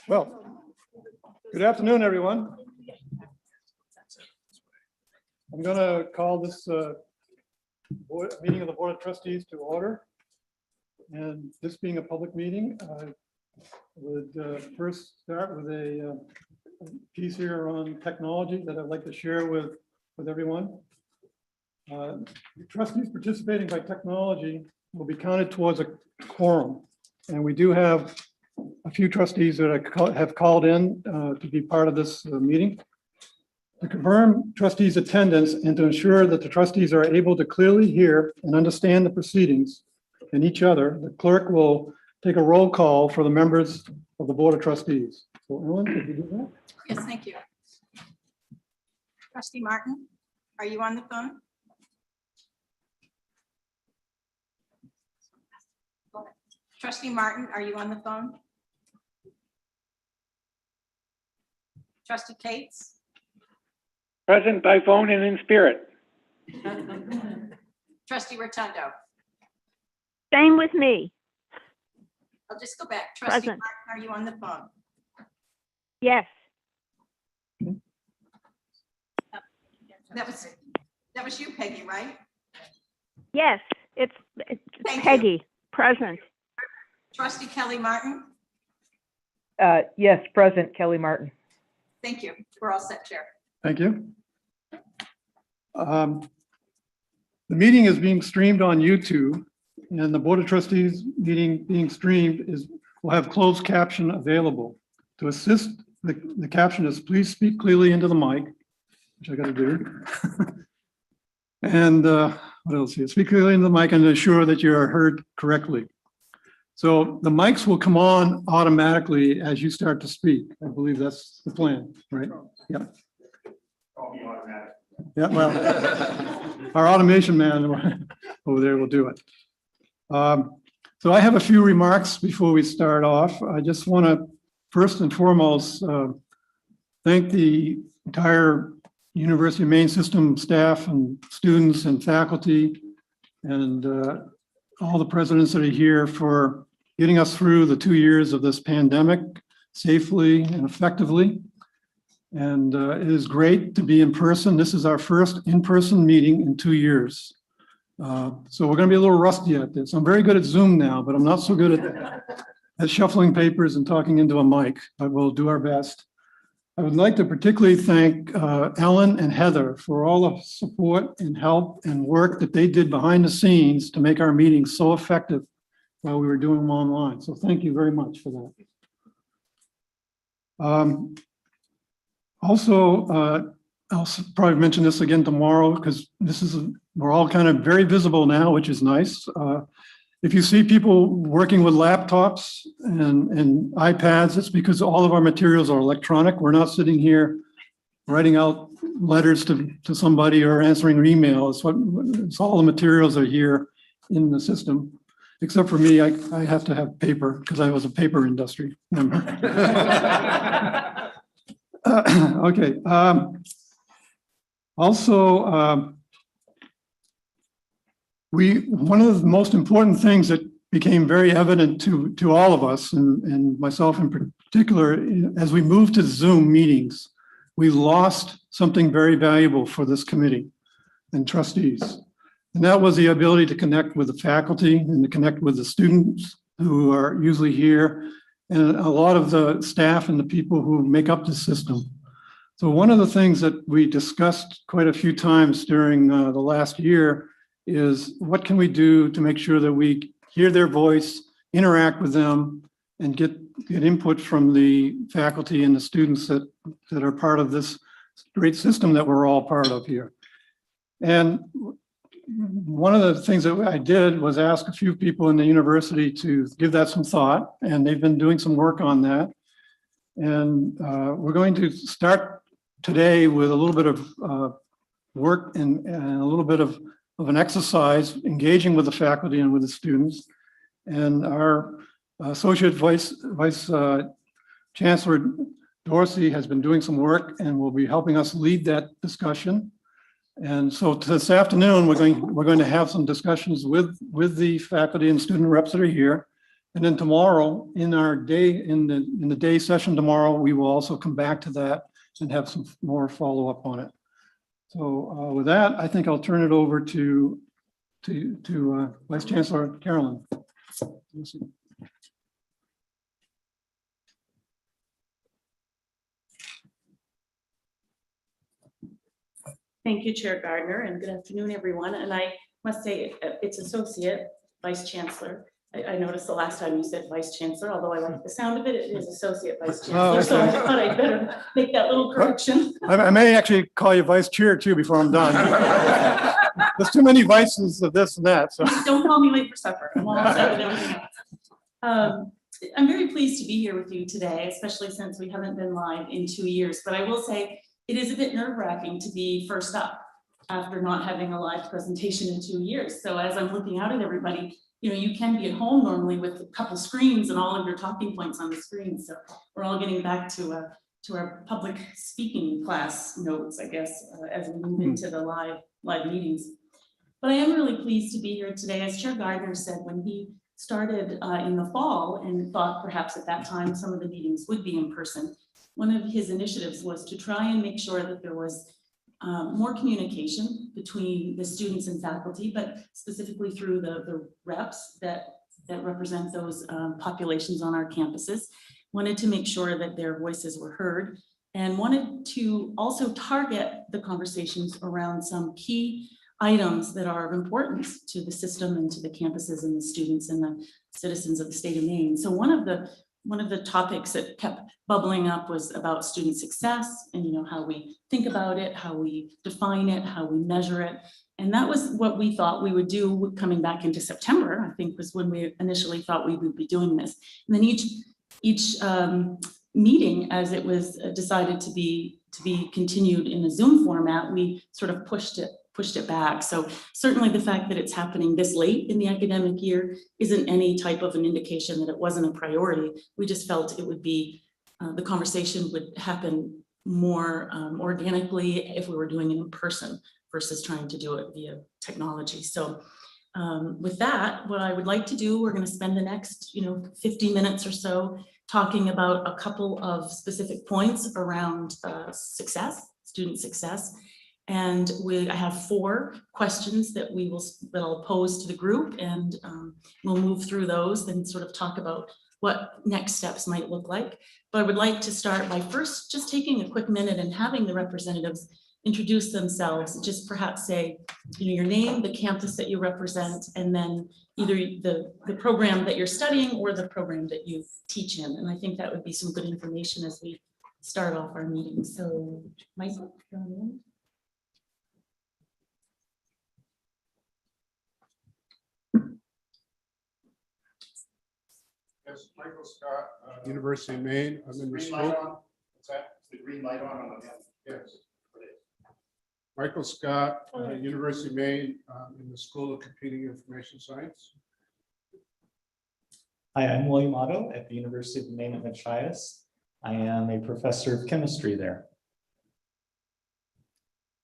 Well, good afternoon, everyone. I'm going to call this meeting of the Board of Trustees to order. And this being a public meeting, I would first start with a piece here on technology that I'd like to share with everyone. Trustees participating by technology will be counted towards a quorum. And we do have a few trustees that have called in to be part of this meeting. To confirm trustees' attendance and to ensure that the trustees are able to clearly hear and understand the proceedings and each other, the clerk will take a roll call for the members of the Board of Trustees. So Ellen, could you do that? Yes, thank you. Trustee Martin, are you on the phone? Trustee Martin, are you on the phone? Trustee Cates? Present by phone and in spirit. Trustee Rotundo? Same with me. I'll just go back. Trustee Present. Martin, are you on the phone? Yes. That was you, Peggy, right? Yes. It's Thank you. Peggy. Present. Trustee Kelly Martin? Yes, present, Kelly Martin. Thank you. We're all set, Chair. Thank you. The meeting is being streamed on YouTube, and the Board of Trustees meeting being streamed will have closed caption available. To assist the captionist, please speak clearly into the mic, which I got to do. And what else here? Speak clearly into the mic and ensure that you are heard correctly. So the mics will come on automatically as you start to speak. I believe that's the plan, right? Yep. Yeah, well, our automation man over there will do it. So I have a few remarks before we start off. I just want to first and foremost thank the entire University of Maine system staff and students and faculty and all the presidents that are here for getting us through the 2 years of this pandemic safely and effectively. And it is great to be in person. This is our first in-person meeting in 2 years. So we're going to be a little rusty at this. I'm very good at Zoom now, but I'm not so good at shuffling papers and talking into a mic, but we'll do our best. I would like to particularly thank Ellen and Heather for all the support and help and work that they did behind the scenes to make our meetings so effective while we were doing them online. So thank you very much for that. Also, I'll probably mention this again tomorrow because we're all kind of very visible now, which is nice. If you see people working with laptops and iPads, it's because all of our materials are electronic. We're not sitting here writing out letters to somebody or answering emails. It's all the materials are here in the system. Except for me, I have to have paper because I was a paper industry member. Okay. Also, one of the most important things that became very evident to all of us, and myself in particular, as we moved to Zoom meetings, we lost something very valuable for this committee and trustees. And that was the ability to connect with the faculty and to connect with the students who are usually here, and a lot of the staff and the people who make up the system. So one of the things that we discussed quite a few times during the last year is what can we do to make sure that we hear their voice, interact with them, and get input from the faculty and the students that are part of this great system that we're all part of here. And one of the things that I did was ask a few people in the university to give that some thought, and they've been doing some work on that. And we're going to start today with a little bit of work and a little bit of an exercise engaging with the faculty and with the students. And our Associate Vice Chancellor Dorsey has been doing some work and will be helping us lead that discussion. And so this afternoon, we're going to have some discussions with the faculty and student reps that are here. And then tomorrow, in the day session tomorrow, we will also come back to that and have some more follow-up on it. So with that, I think I'll turn it over to Vice Chancellor Carolyn. Thank you, Chair Gardner, and good afternoon, everyone. And I must say, it's Associate Vice Chancellor. I noticed the last time you said Vice Chancellor, although I like the sound of it, it is Associate Vice Chancellor. So I thought I'd better make that little correction. I may actually call you Vice Chair too before I'm done. There's too many vices of this and that. So Don't call me late for supper. I'm all set with everything else. I'm very pleased to be here with you today, especially since we haven't been live in 2 years. But I will say it is a bit nerve-wracking to be first up after not having a live presentation in 2 years. So as I'm looking out at everybody, you know, you can be at home normally with a couple screens and all of your talking points on the screen. So we're all getting back to our public speaking class notes, I guess, as we move into the live meetings. But I am really pleased to be here today. As Chair Gardner said, when he started in the fall and thought perhaps at that time some of the meetings would be in person, one of his initiatives was to try and make sure that there was more communication between the students and faculty, but specifically through the reps that represent those populations on our campuses. Wanted to make sure that their voices were heard and wanted to also target the conversations around some key items that are of importance to the system and to the campuses and the students and the citizens of the state of Maine. So one of the topics that kept bubbling up was about student success and, you know, how we think about it, how we define it, how we measure it. And that was what we thought we would do coming back into September, I think was when we initially thought we would be doing this. And then each meeting, as it was decided to be continued in a Zoom format, we sort of pushed it back. So certainly the fact that it's happening this late in the academic year isn't any type of an indication that it wasn't a priority. We just felt it would be, the conversation would happen more organically if we were doing it in person versus trying to do it via technology. So with that, what I would like to do, we're going to spend the next 50 minutes or so talking about a couple of specific points around student success. And I have 4 questions that I'll pose to the group, and we'll move through those and sort of talk about what next steps might look like. But I would like to start by first just taking a quick minute and having the representatives introduce themselves, just perhaps say, your name, the campus that you represent, and then either the program that you're studying or the program that you teach in. And I think that would be some good information as we start off our meeting. So, Michael, Yes, Michael Scott, University of Maine. I'm in the school. What's that? Is the green light on? Yes. Michael Scott, University of Maine, in the School of Computing Information Science. Hi, I'm William Otto at the University of Maine at Machias. I am a professor of chemistry there.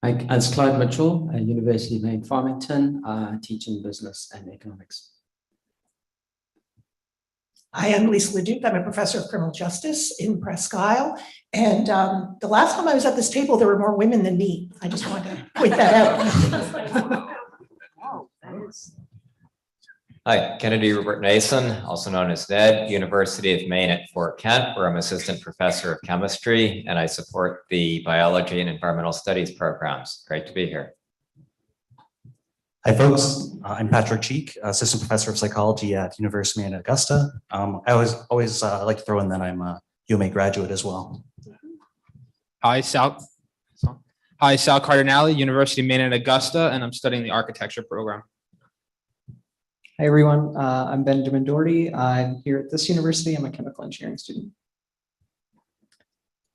I'm Clyde Mitchell at University of Maine, Farmington, teaching business and economics. Hi, I'm Lisa Leduc. I'm a professor of criminal justice in Presque Isle. And the last time I was at this table, there were more women than me. I just wanted to point that out. Hi, Kennedy Rupert Nason, also known as Ned, University of Maine at Fort Kent, where I'm assistant professor of chemistry, and I support the biology and environmental studies programs. Great to be here. Hi folks, I'm Patrick Cheek, assistant professor of psychology at University of Maine at Augusta. I always like to throw in that I'm a UMA graduate as well. Hi, Sal Cardinale, University of Maine at Augusta, and I'm studying the architecture program. Hi, everyone. I'm Benjamin Doherty. I'm here at this university. I'm a chemical engineering student.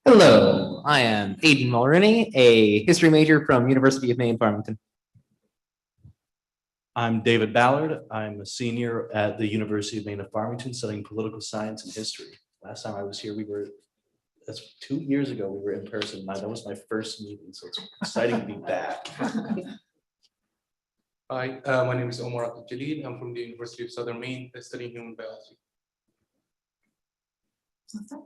Hello, I am Aiden Mulroney, a history major from University of Maine, Farmington. I'm David Ballard. I'm a senior at the University of Maine at Farmington studying political science and history. Last time I was here, that's 2 years ago, we were in person. That was my first meeting, so it's exciting to be back. Hi, my name is Omar Abdul Jalil. I'm from the University of Southern Maine, studying human biology.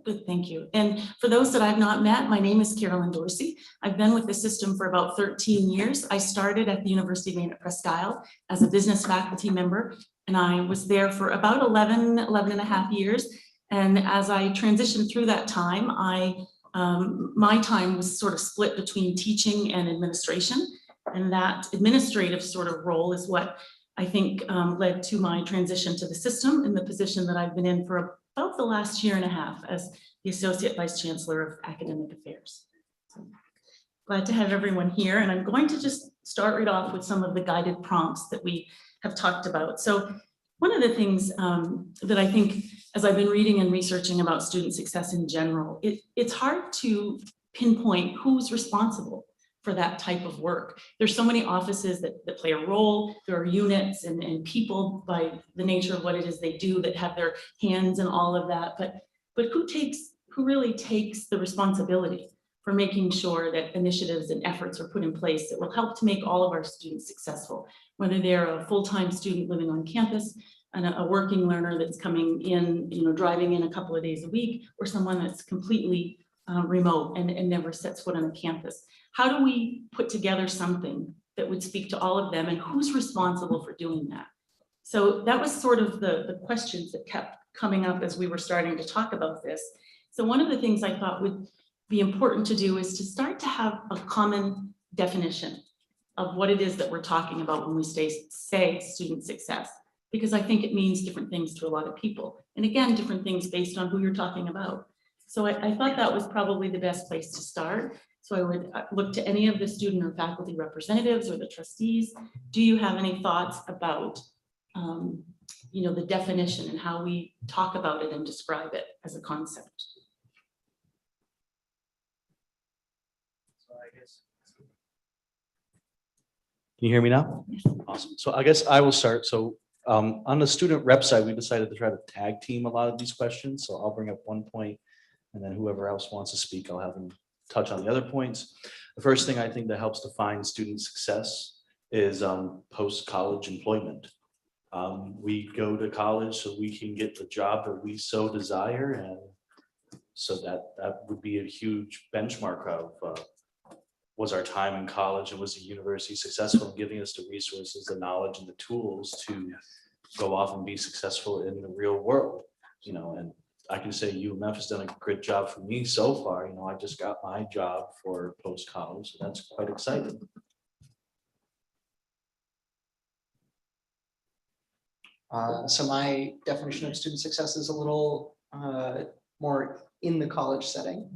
Good, thank you. And for those that I've not met, my name is Carolyn Dorsey. I've been with the system for about 13 years. I started at the University of Maine at Presque Isle as a business faculty member, and I was there for about 11 and a half years. And as I transitioned through that time, my time was sort of split between teaching and administration. And that administrative sort of role is what I think led to my transition to the system in the position that I've been in for about the last year and a half as the Associate Vice Chancellor of Academic Affairs. So, glad to have everyone here, and I'm going to just start right off with some of the guided prompts that we have talked about. So one of the things that I think, as I've been reading and researching about student success in general, it's hard to pinpoint who's responsible for that type of work. There's so many offices that play a role. There are units and people by the nature of what it is they do that have their hands in all of that. But who really takes the responsibility for making sure that initiatives and efforts are put in place that will help to make all of our students successful, whether they're a full-time student living on campus and a working learner that's coming in, driving in a couple of days a week, or someone that's completely remote and never sets foot on a campus. How do we put together something that would speak to all of them, and who's responsible for doing that? So that was sort of the questions that kept coming up as we were starting to talk about this. So one of the things I thought would be important to do is to start to have a common definition of what it is that we're talking about when we say student success, because I think it means different things to a lot of people. And again, different things based on who you're talking about. So I thought that was probably the best place to start. So I would look to any of the student or faculty representatives or the trustees. Do you have any thoughts about the definition and how we talk about it and describe it as a concept? Can you hear me now? Yes. Awesome. So I guess I will start. So on the student rep side, we decided to try to tag team a lot of these questions. So I'll bring up one point, and then whoever else wants to speak, I'll have them touch on the other points. The first thing I think that helps define student success is post-college employment. We go to college so we can get the job that we so desire, and so that would be a huge benchmark of was our time in college and was the university successful in giving us the resources, the knowledge, and the tools to go off and be successful in the real world, and I can say UMF has done a great job for me so far. I just got my job for post-college, so that's quite exciting. So my definition of student success is a little more in the college setting.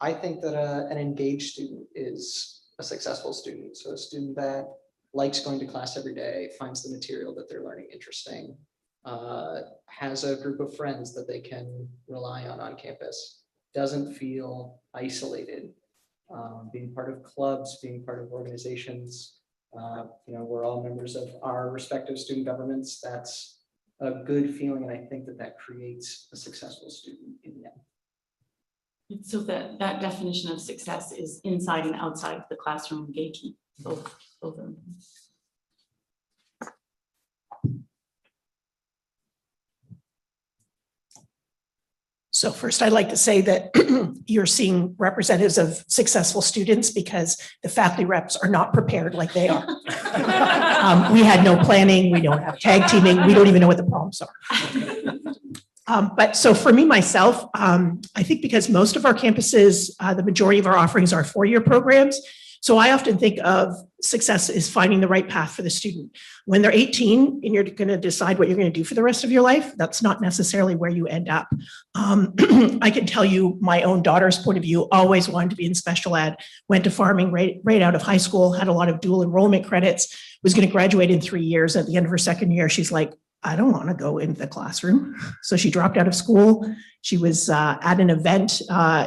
I think that an engaged student is a successful student. So a student that likes going to class every day, finds the material that they're learning interesting, has a group of friends that they can rely on campus, doesn't feel isolated, being part of clubs, being part of organizations. We're all members of our respective student governments. That's a good feeling, and I think that creates a successful student in the end. So that definition of success is inside and outside of the classroom engagement, both of them. So first, I'd like to say that you're seeing representatives of successful students because the faculty reps are not prepared like they are. We had no planning. We don't have tag teaming. We don't even know what the problems are. But so for me, myself, I think because most of our campuses, the majority of our offerings are four-year programs. So I often think of success as finding the right path for the student. When they're 18 and you're going to decide what you're going to do for the rest of your life, that's not necessarily where you end up. I can tell you my own daughter's point of view, always wanted to be in special ed, went to farming right out of high school, had a lot of dual enrollment credits, was going to graduate in 3 years. At the end of her second year, she's like, I don't want to go into the classroom. So she dropped out of school. She was at an event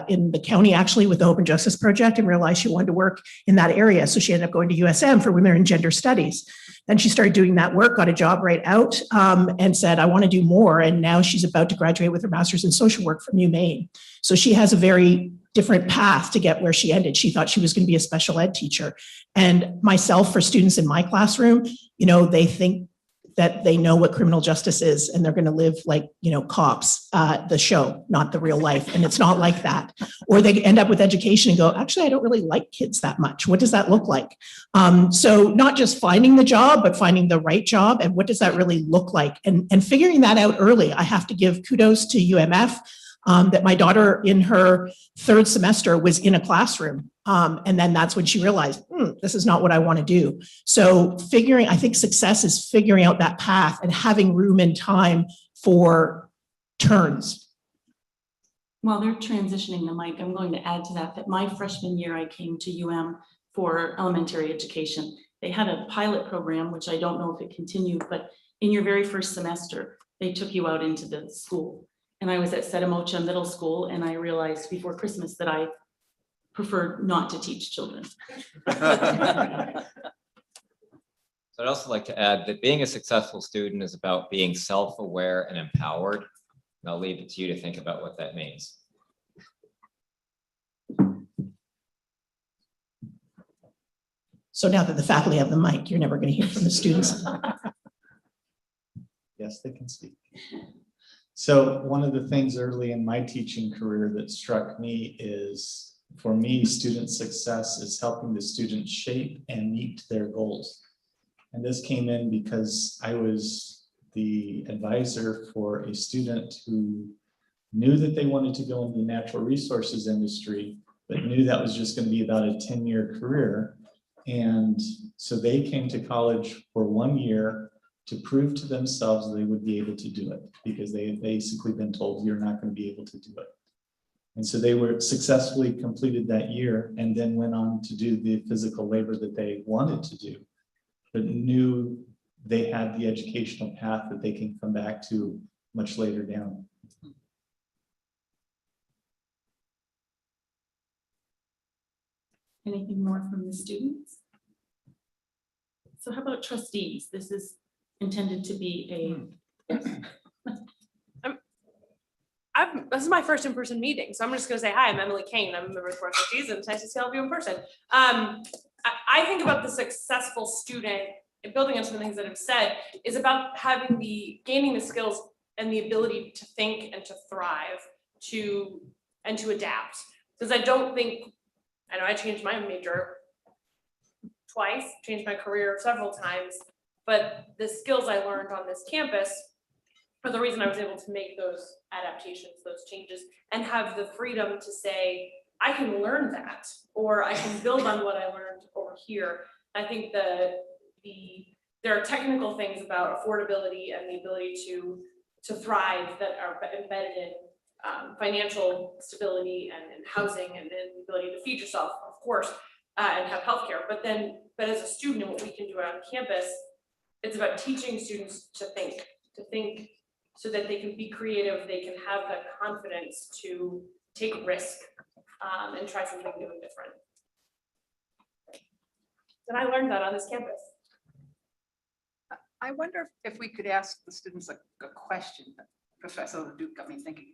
in the county, actually, with the Hope and Justice Project, and realized she wanted to work in that area. So she ended up going to USM for Women and Gender Studies. Then she started doing that work, got a job right out, and said, I want to do more. And now she's about to graduate with her master's in social work from UMaine. So she has a very different path to get where she ended. She thought she was going to be a special ed teacher. And myself, for students in my classroom, they think that they know what criminal justice is and they're going to live like, you know, cops, the show, not the real life. And it's not like that. Or they end up with education and go, actually, I don't really like kids that much. What does that look like? So not just finding the job, but finding the right job. And what does that really look like? And figuring that out early. I have to give kudos to UMF. That my daughter in her third semester was in a classroom. And then that's when she realized, this is not what I want to do. So I think success is figuring out that path and having room and time for turns. While they're transitioning the mic, I'm going to add to that my freshman year, I came to UM for elementary education. They had a pilot program, which I don't know if it continued, but in your very first semester, they took you out into the school. And I was at Sedamocha Middle School, and I realized before Christmas that I preferred not to teach children. So I'd also like to add that being a successful student is about being self-aware and empowered. And I'll leave it to you to think about what that means. So now that the faculty have the mic, you're never going to hear from the students. Yes, they can speak. So one of the things early in my teaching career that struck me is, for me, student success is helping the students shape and meet their goals. And this came in because I was the advisor for a student who knew that they wanted to go into the natural resources industry, but knew that was just going to be about a 10-year career. And so they came to college for 1 year to prove to themselves they would be able to do it, because they had basically been told you're not going to be able to do it. And so they were successfully completed that year and then went on to do the physical labor that they wanted to do, but knew they had the educational path that they can come back to much later down. Anything more from the students? So how about trustees? This is intended to be this is my first in-person meeting, so I'm just gonna say hi. I'm Emily Kane. I'm a member of the Board of Trustees, and it's nice to see all of you in person. I think about the successful student, and building on some of the things that I've said, is about gaining the skills and the ability to think and to thrive, and to adapt. Because I know I changed my major twice, changed my career several times, but the skills I learned on this campus are the reason I was able to make those adaptations, those changes, and have the freedom to say, I can learn that, or I can build on what I learned over here. I think there are technical things about affordability and the ability to thrive that are embedded in financial stability and housing, and then the ability to feed yourself, of course, and have healthcare. But as a student, and what we can do on campus, it's about teaching students to think so that they can be creative, they can have the confidence to take risk and try something new and different. And I learned that on this campus. I wonder if we could ask the students a question. Professor Duke got me thinking.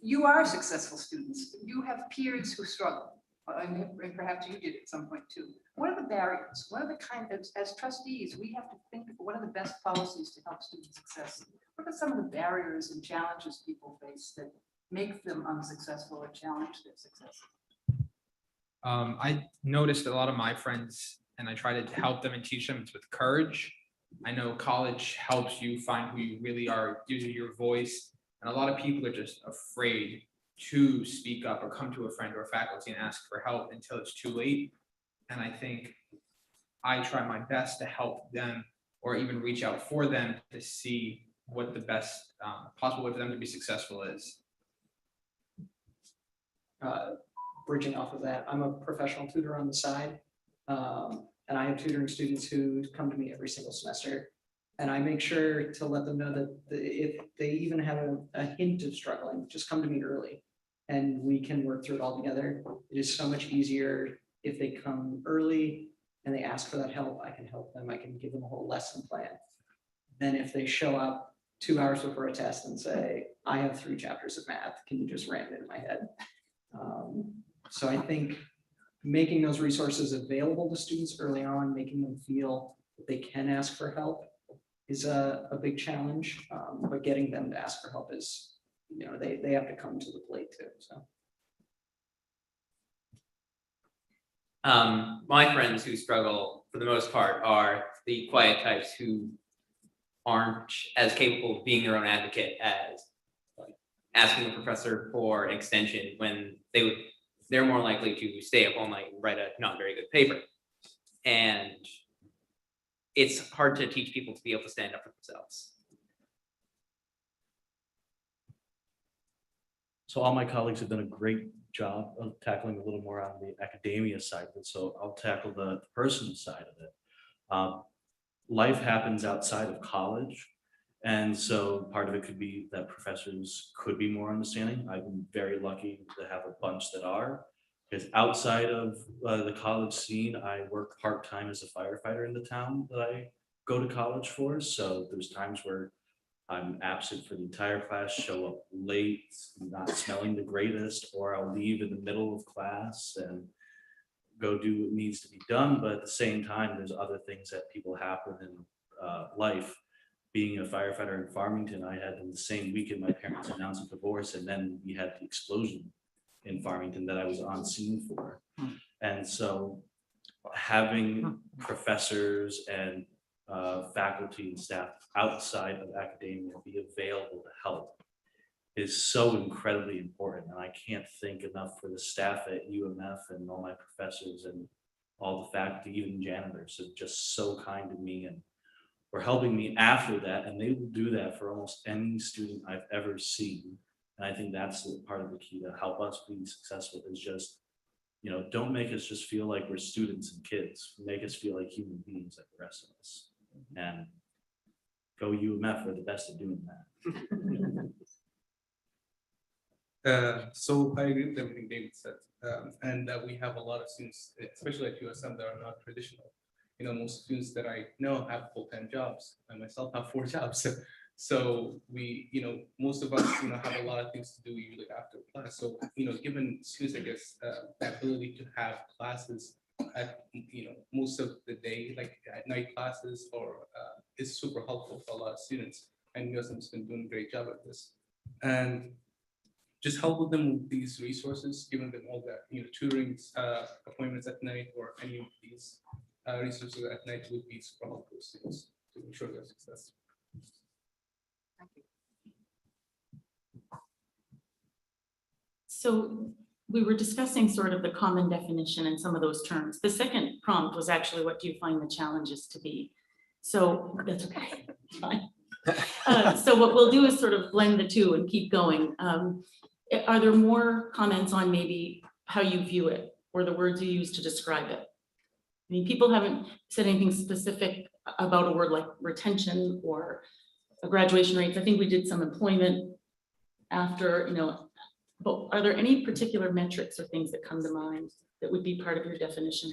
You are successful students. You have peers who struggle. And perhaps you did at some point too. What are the barriers? What are the as trustees, we have to think of what are the best policies to help student success? What are some of the barriers and challenges people face that make them unsuccessful or challenge their success? I noticed a lot of my friends, and I try to help them and teach them, it's with courage. I know college helps you find who you really are, using your voice. And a lot of people are just afraid to speak up or come to a friend or a faculty and ask for help until it's too late. And I think I try my best to help them, or even reach out for them to see what the best possible way for them to be successful is. Bridging off of that, I'm a professional tutor on the side, and I have tutoring students who come to me every single semester. And I make sure to let them know that if they even have a hint of struggling, just come to me early and we can work through it all together. It is so much easier if they come early and they ask for that help. I can help them. I can give them a whole lesson plan. Then if they show up 2 hours before a test and say, I have 3 chapters of math, can you just ram it in my head? So I think making those resources available to students early on, making them feel that they can ask for help, is a big challenge, but getting them to ask for help is, they have to come to the plate too, so. My friends who struggle for the most part are the quiet types who aren't as capable of being their own advocate as like asking a professor for an extension when they're more likely to stay up all night and write a not very good paper. And it's hard to teach people to be able to stand up for themselves. So all my colleagues have done a great job of tackling a little more on the academia side of it. So I'll tackle the personal side of it. Life happens outside of college. And so part of it could be that professors could be more understanding. I've been very lucky to have a bunch that are. Because outside of the college scene, I work part-time as a firefighter in the town that I go to college for. So there's times where I'm absent for the entire class, show up late, not smelling the greatest, or I'll leave in the middle of class and go do what needs to be done. But at the same time, there's other things that people happen in life. Being a firefighter in Farmington, I had in the same weekend my parents announced a divorce, and then we had the explosion in Farmington that I was on scene for. And so having professors and faculty and staff outside of academia be available to help is so incredibly important. And I can't think enough for the staff at UMF and all my professors and all the faculty, even janitors, are just so kind to me and were helping me after that. And they will do that for almost any student I've ever seen. And I think that's part of the key to help us be successful is just, don't make us just feel like we're students and kids. Make us feel like human beings like the rest of us. And go UMF, we're the best at doing that. So I agree with everything David said. And we have a lot of students, especially at USM, that are not traditional. Most students that I know have full-time jobs. I myself have 4 jobs. So we, most of us, have a lot of things to do usually after class. So, given students, I guess, the ability to have classes at, most of the day, like at night classes, or is super helpful for a lot of students. And USM's been doing a great job at this. And just help with them with these resources, giving them all that, tutoring appointments at night, or any of these resources at night would be super helpful to students to ensure their success. So we were discussing sort of the common definition and some of those terms. The second prompt was actually, what do you find the challenges to be? So that's okay, fine. So what we'll do is sort of blend the two and keep going. Are there more comments on maybe how you view it or the words you use to describe it? I mean, people haven't said anything specific about a word like retention or graduation rates. I think we did some employment after, but are there any particular metrics or things that come to mind that would be part of your definition?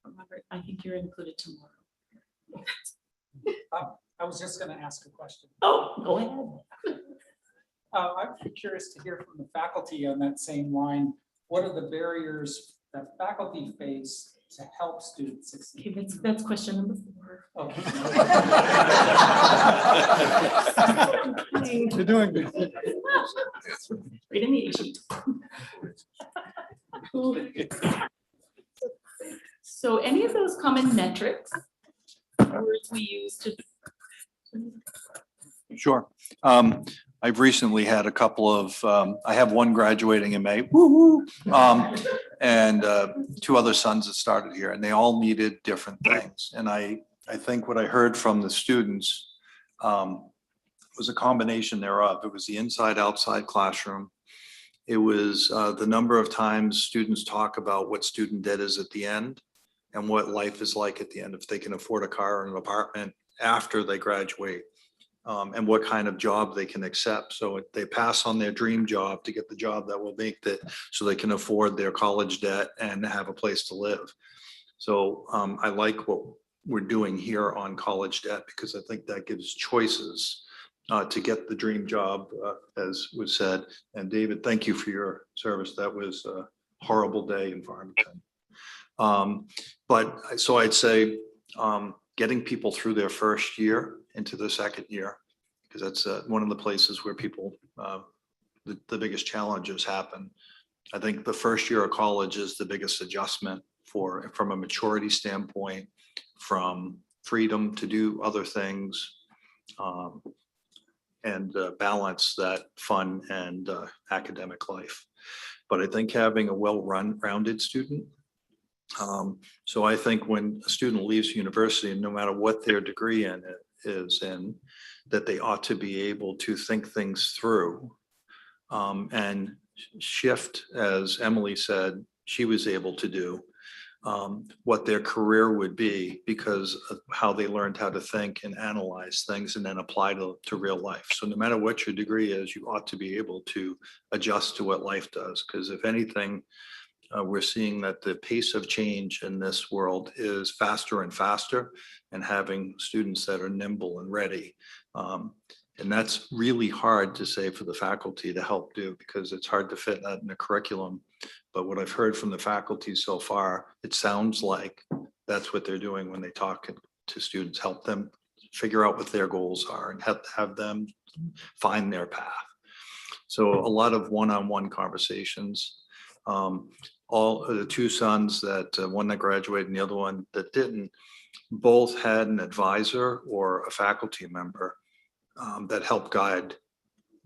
Robert, I think you're included tomorrow. I was just going to ask a question. Oh, go ahead. I'm curious to hear from the faculty on that same line. What are the barriers that faculty face to help students succeed? Okay, that's question number 4. Okay. You're doing good. Right in the sheet. So any of those common metrics, words we use to. Sure. I've recently had a couple of, I have one graduating in May, woo-hoo, and 2 other sons that started here, and they all needed different things. And I think what I heard from the students was a combination thereof. It was the inside-outside classroom. It was the number of times students talk about what student debt is at the end and what life is like at the end, if they can afford a car or an apartment after they graduate. And what kind of job they can accept. So they pass on their dream job to get the job that will make that, so they can afford their college debt and have a place to live. So I like what we're doing here on college debt, because I think that gives choices to get the dream job, as was said. And David, thank you for your service. That was a horrible day in Farmington. But so I'd say, getting people through their first year into the second year, because that's one of the places where people, the biggest challenges happen. I think the first year of college is the biggest adjustment from a maturity standpoint, from freedom to do other things, and balance that fun and academic life. But I think having a well-rounded student. So I think when a student leaves university, no matter what their degree is in, that they ought to be able to think things through and shift, as Emily said, she was able to do, what their career would be because of how they learned how to think and analyze things and then apply to real life. So no matter what your degree is, you ought to be able to adjust to what life does. Because if anything, we're seeing that the pace of change in this world is faster and faster, and having students that are nimble and ready. And that's really hard to say for the faculty to help do, because it's hard to fit that in a curriculum. But what I've heard from the faculty so far, it sounds like that's what they're doing when they talk to students, help them figure out what their goals are and have them find their path. So a lot of one-on-one conversations. All the two sons that one that graduated and the other one that didn't, both had an advisor or a faculty member that helped guide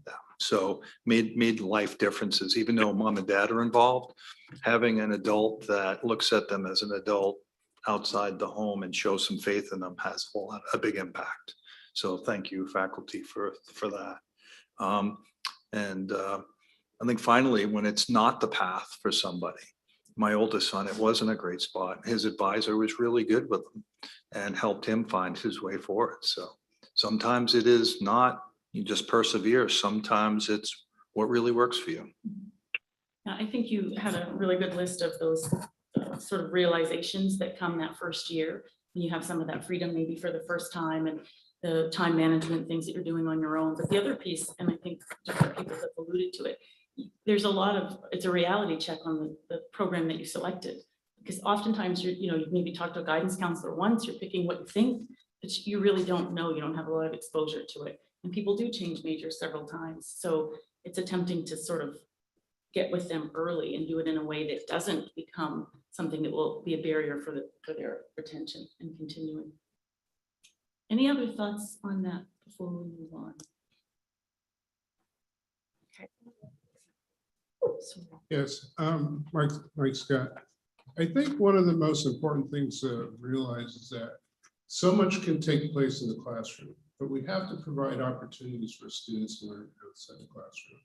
them. So made life differences, even though mom and dad are involved. Having an adult that looks at them as an adult outside the home and shows some faith in them has a big impact. So thank you, faculty, for that. I think finally, when it's not the path for somebody, my oldest son, it wasn't a great spot. His advisor was really good with him and helped him find his way forward. So sometimes it is not, you just persevere. Sometimes it's what really works for you. Yeah, I think you had a really good list of those sort of realizations that come that first year. When you have some of that freedom maybe for the first time and the time management things that you're doing on your own. But the other piece, and I think different people have alluded to it, there's a lot of, it's a reality check on the program that you selected. Because oftentimes you maybe talk to a guidance counselor once, you're picking what you think, but you really don't know, you don't have a lot of exposure to it. And people do change majors several times. So it's attempting to sort of get with them early and do it in a way that doesn't become something that will be a barrier for their retention and continuing. Any other thoughts on that before we move on? Okay. Yes, Mike Scott. I think one of the most important things to realize is that so much can take place in the classroom, but we have to provide opportunities for students to learn outside the classroom,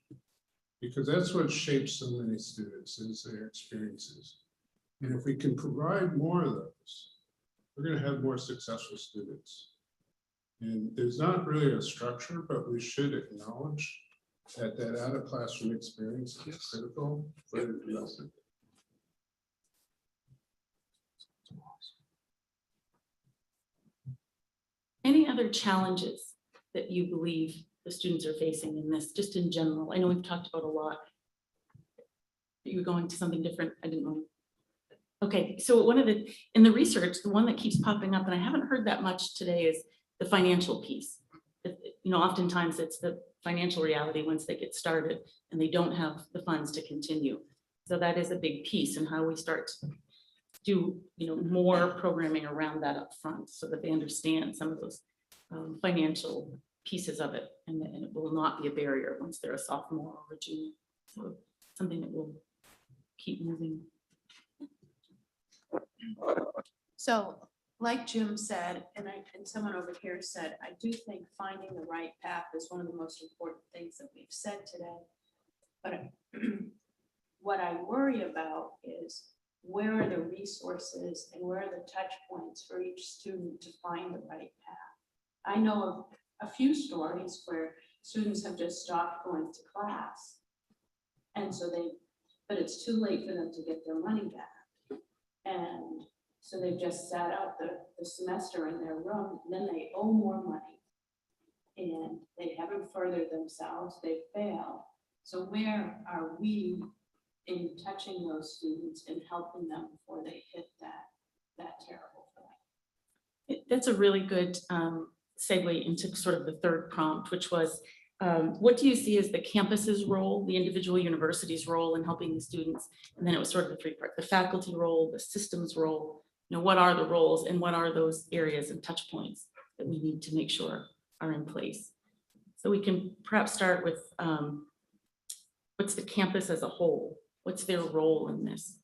because that's what shapes so many students is their experiences. And if we can provide more of those, we're going to have more successful students. And there's not really a structure, but we should acknowledge that out of classroom experience is critical for the development. Any other challenges that you believe the students are facing in this, just in general? I know we've talked about a lot. You were going to something different. I didn't know. Okay, so in the research, the one that keeps popping up, and I haven't heard that much today, is the financial piece. Oftentimes it's the financial reality once they get started and they don't have the funds to continue. So that is a big piece in how we start to do more programming around that up front so that they understand some of those financial pieces of it, and it will not be a barrier once they're a sophomore or a junior. So something that will keep moving. So like Jim said, and someone over here said, I do think finding the right path is one of the most important things that we've said today. But what I worry about is where are the resources and where are the touch points for each student to find the right path? I know of a few stories where students have just stopped going to class. And so but it's too late for them to get their money back. And so they've just sat out the semester in their room, and then they owe more money. And they haven't furthered themselves, they fail. So where are we in touching those students and helping them before they hit that terrible point? That's a really good segue into sort of the third prompt, which was, what do you see as the campus's role, the individual university's role in helping the students? And then it was sort of the three part, the faculty role, the systems role, what are the roles and what are those areas and touch points that we need to make sure are in place? So we can perhaps start with what's the campus as a whole? What's their role in this?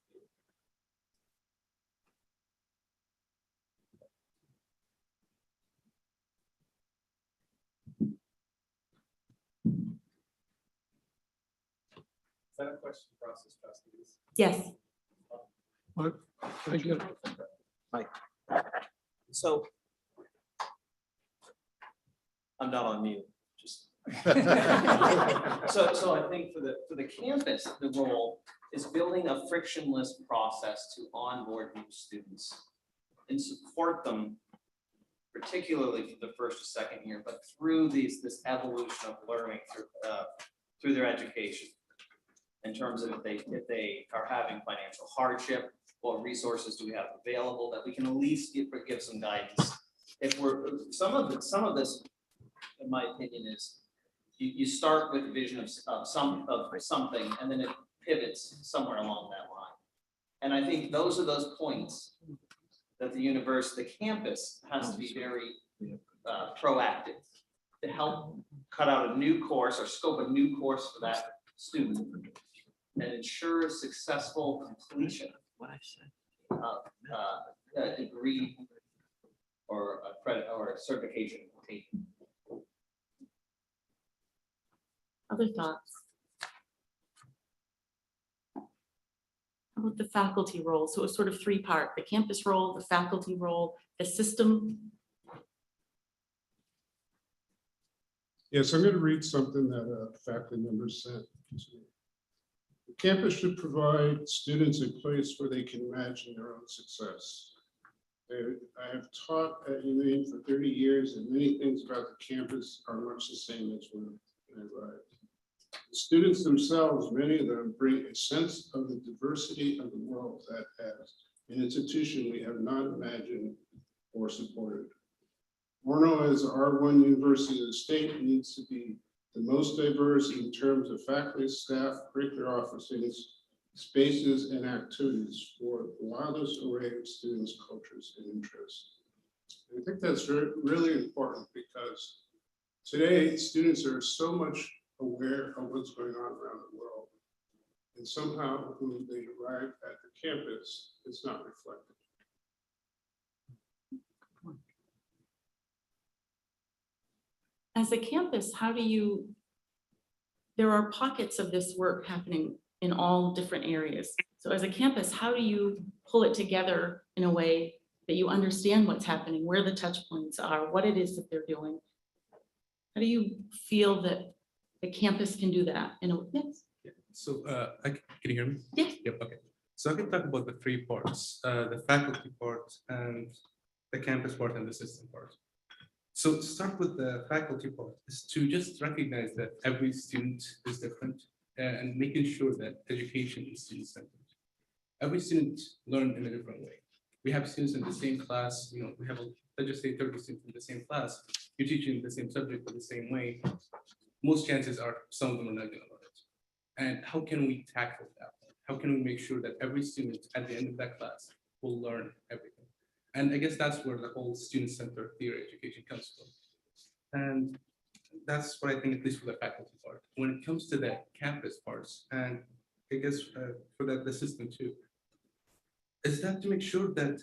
Is that a question for us as trustees? Yes. What? Thank you. Mike. So. I'm not on mute, just. So I think for the campus, the role is building a frictionless process to onboard new students and support them, particularly for the first or second year, but through this evolution of learning through their education. In terms of if they are having financial hardship, what resources do we have available that we can at least give some guidance. If we're some of this, in my opinion, is you start with a vision of something and then it pivots somewhere along that line. And I think those are those points that the university, the campus has to be very proactive to help cut out a new course or scope a new course for that student and ensure successful completion of a degree or a credit or a certification. Other thoughts? How about the faculty role? So it was sort of three part, the campus role, the faculty role, the system. Yes, I'm going to read something that a faculty member sent to me. The campus should provide students a place where they can imagine their own success. I have taught at UMS for 30 years, and many things about the campus are much the same as when I arrived. The students themselves, many of them, bring a sense of the diversity of the world that as an institution we have not imagined or supported. Orono as R1 University of the state needs to be the most diverse in terms of faculty, staff, curricular offices, spaces, and activities for the wildest array of students, cultures, and interests. And I think that's really important because today students are so much aware of what's going on around the world. And somehow when they arrive at the campus, it's not reflected. As a campus, how do you, there are pockets of this work happening in all different areas. So as a campus, how do you pull it together in a way that you understand what's happening, where the touch points are, what it is that they're doing? How do you feel that the campus can do that? Yes. So can you hear me? Yes. Yep, okay. So I can talk about the three parts, the faculty part and the campus part and the system part. So to start with the faculty part is to just recognize that every student is different and making sure that education is student-centered. Every student learns in a different way. We have students in the same class, we have, let's just say 30 students in the same class, you're teaching the same subject in the same way. Most chances are some of them are not going to learn it. And how can we tackle that? How can we make sure that every student at the end of that class will learn everything? And I guess that's where the whole student-centered theory education comes from. And that's what I think, at least for the faculty part. When it comes to the campus parts, and I guess for the system too, is that to make sure that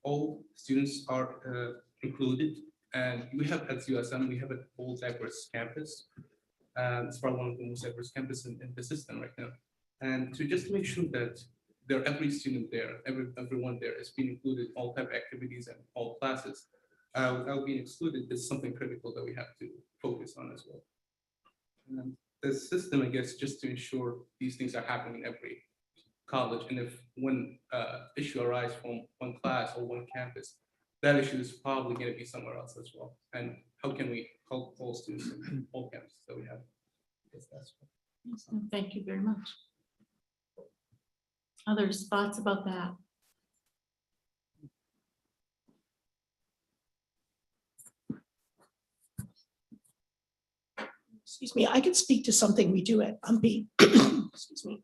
all students are included. And we have at USM, we have a whole diverse campus. It's probably one of the most diverse campuses in the system right now. And to just make sure that every student there, everyone there is being included in all type of activities and all classes without being excluded is something critical that we have to focus on as well. And the system, I guess, just to ensure these things are happening in every college. And if one issue arises from one class or one campus, that issue is probably going to be somewhere else as well. And how can we help all students in all campuses that we have? Yes, that's what. Thank you very much. Other thoughts about that? excuse me, I could speak to something we do at UMP, excuse me,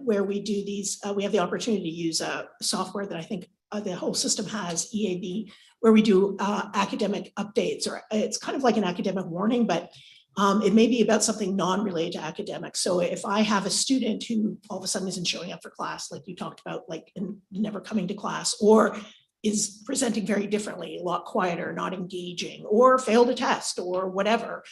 where we do these, we have the opportunity to use a software that I think the whole system has, EAB, where we do academic updates, or it's kind of like an academic warning, but it may be about something non-related to academics. So if I have a student who all of a sudden isn't showing up for class, like you talked about, like and never coming to class, or is presenting very differently, a lot quieter, not engaging, or failed a test or whatever,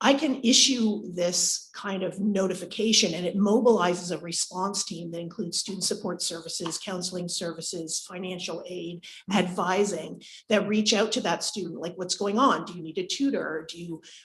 I can issue this kind of notification, and it mobilizes a response team that includes student support services, counseling services, financial aid, advising, that reach out to that student, like, what's going on? Do you need a tutor?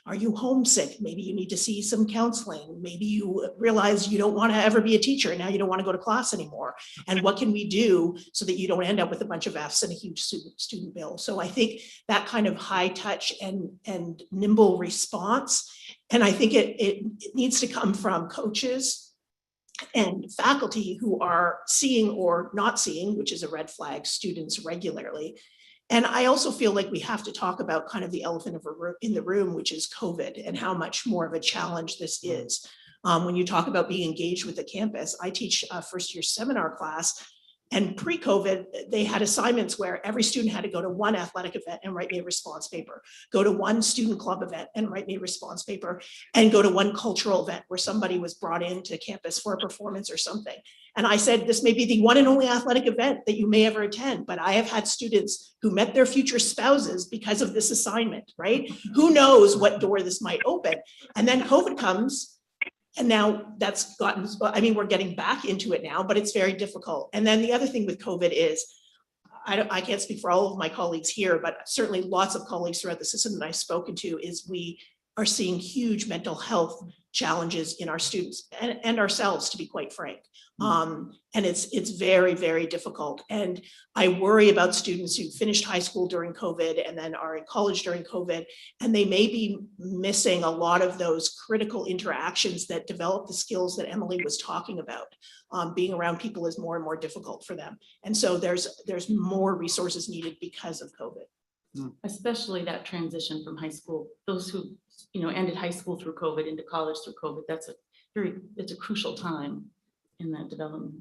Are you homesick? Maybe you need to see some counseling. Maybe you realize you don't want to ever be a teacher and now you don't want to go to class anymore. And what can we do so that you don't end up with a bunch of Fs and a huge student bill? So I think that kind of high touch and nimble response, and I think it needs to come from coaches and faculty who are seeing or not seeing, which is a red flag, students regularly. And I also feel like we have to talk about kind of the elephant in the room, which is COVID, and how much more of a challenge this is. When you talk about being engaged with the campus, I teach a first year seminar class. And pre-COVID, they had assignments where every student had to go to one athletic event and write me a response paper, go to one student club event and write me a response paper, and go to one cultural event where somebody was brought into campus for a performance or something. And I said, this may be the one and only athletic event that you may ever attend, but I have had students who met their future spouses because of this assignment, right? Who knows what door this might open? And then COVID comes. And now that's gotten, I mean, we're getting back into it now, but it's very difficult. And then the other thing with COVID is, I can't speak for all of my colleagues here, but certainly lots of colleagues throughout the system that I've spoken to, is we are seeing huge mental health challenges in our students and ourselves, to be quite frank. And it's very, very difficult. And I worry about students who finished high school during COVID and then are in college during COVID, and they may be missing a lot of those critical interactions that develop the skills that Emily was talking about. Being around people is more and more difficult for them. And so there's more resources needed because of COVID. Especially that transition from high school, those who, ended high school through COVID into college through COVID, it's a crucial time in that development.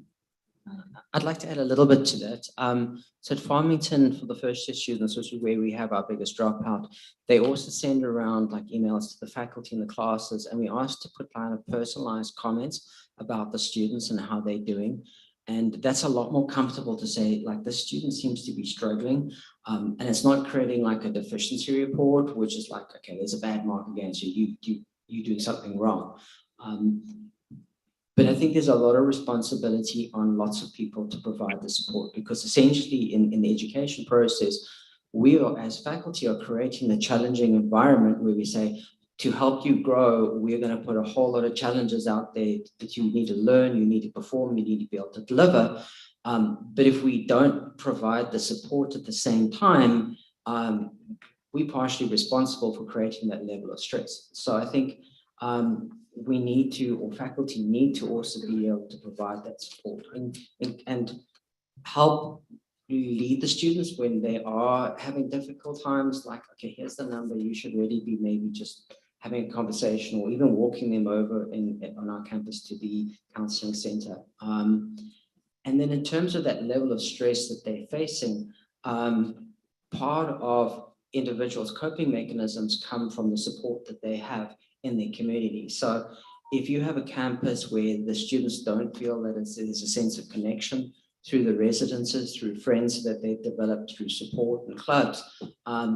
I'd like to add a little bit to that. So at Farmington, for the first year students, which is where we have our biggest dropout, they also send around like emails to the faculty in the classes, and we ask to put kind of personalized comments about the students and how they're doing. And that's a lot more comfortable to say, like, this student seems to be struggling. And it's not creating like a deficiency report, which is like, okay, there's a bad mark against you, you're doing something wrong. But I think there's a lot of responsibility on lots of people to provide the support, because essentially in the education process, we are, as faculty, are creating a challenging environment where we say, to help you grow, we're going to put a whole lot of challenges out there that you need to learn, you need to perform, you need to be able to deliver. But if we don't provide the support at the same time, we're partially responsible for creating that level of stress. So I think we need to, or faculty need to also be able to provide that support and help lead the students when they are having difficult times, like, okay, here's the number, you should really be maybe just having a conversation or even walking them over on our campus to the counseling center. And then in terms of that level of stress that they're facing, part of individuals' coping mechanisms come from the support that they have in their community. So if you have a campus where the students don't feel that there's a sense of connection through the residences, through friends that they've developed, through support and clubs,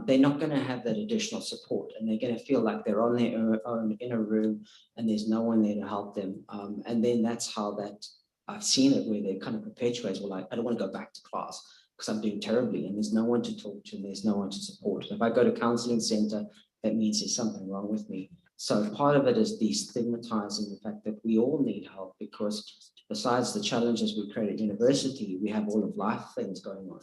they're not going to have that additional support, and they're going to feel like they're on their own in a room and there's no one there to help them. And then that's how that, I've seen it where they kind of perpetuate, well, like, I don't want to go back to class because I'm doing terribly and there's no one to talk to and there's no one to support. If I go to counseling center, that means there's something wrong with me. So part of it is destigmatizing the fact that we all need help, because besides the challenges we create at university, we have all of life things going on.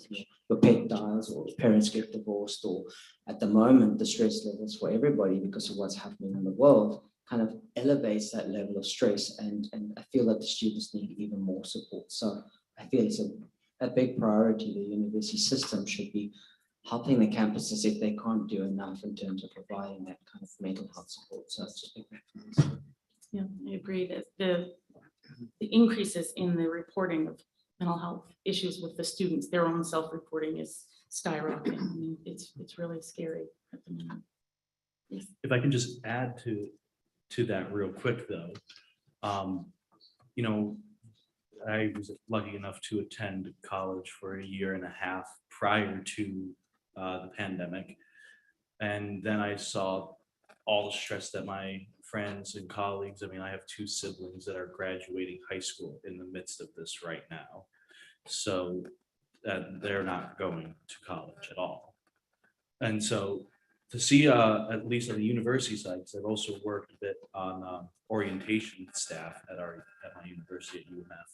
Your pet dies, or parents get divorced, or at the moment, the stress levels for everybody because of what's happening in the world kind of elevates that level of stress. And I feel that the students need even more support. So I feel it's a big priority. The university system should be helping the campuses if they can't do enough in terms of providing that kind of mental health support. So it's just a big difference. Yeah, I agree that the increases in the reporting of mental health issues with the students, their own self-reporting is skyrocketing. I mean, it's really scary at the moment. Yes. If I can just add to that real quick though, you know, I was lucky enough to attend college for a year and a half prior to the pandemic. And then I saw all the stress that my friends and colleagues, I mean, I have 2 siblings that are graduating high school in the midst of this right now. So they're not going to college at all. And so to see, at least on the university side, because I've also worked a bit on orientation staff at my university at UMF,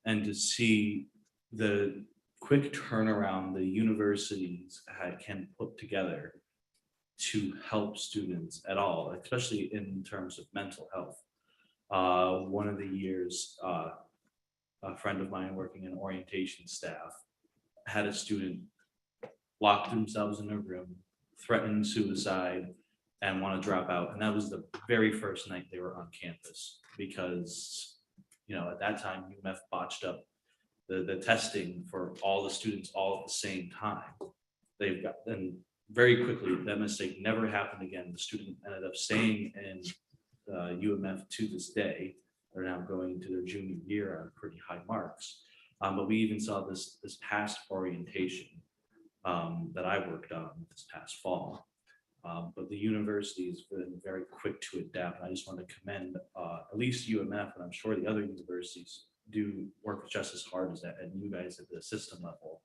and to see the quick turnaround the universities can put together to help students at all, especially in terms of mental health. One of the years, a friend of mine working in orientation staff had a student lock themselves in a room, threaten suicide, and want to drop out. And that was the very first night they were on campus because, you know, at that time, UMF botched up the testing for all the students all at the same time. And very quickly, that mistake never happened again. The student ended up staying in UMF to this day. They're now going to their junior year on pretty high marks. But we even saw this past orientation that I worked on this past fall. But the university has been very quick to adapt. And I just want to commend at least UMF, and I'm sure the other universities do work just as hard as that, and you guys at the system level,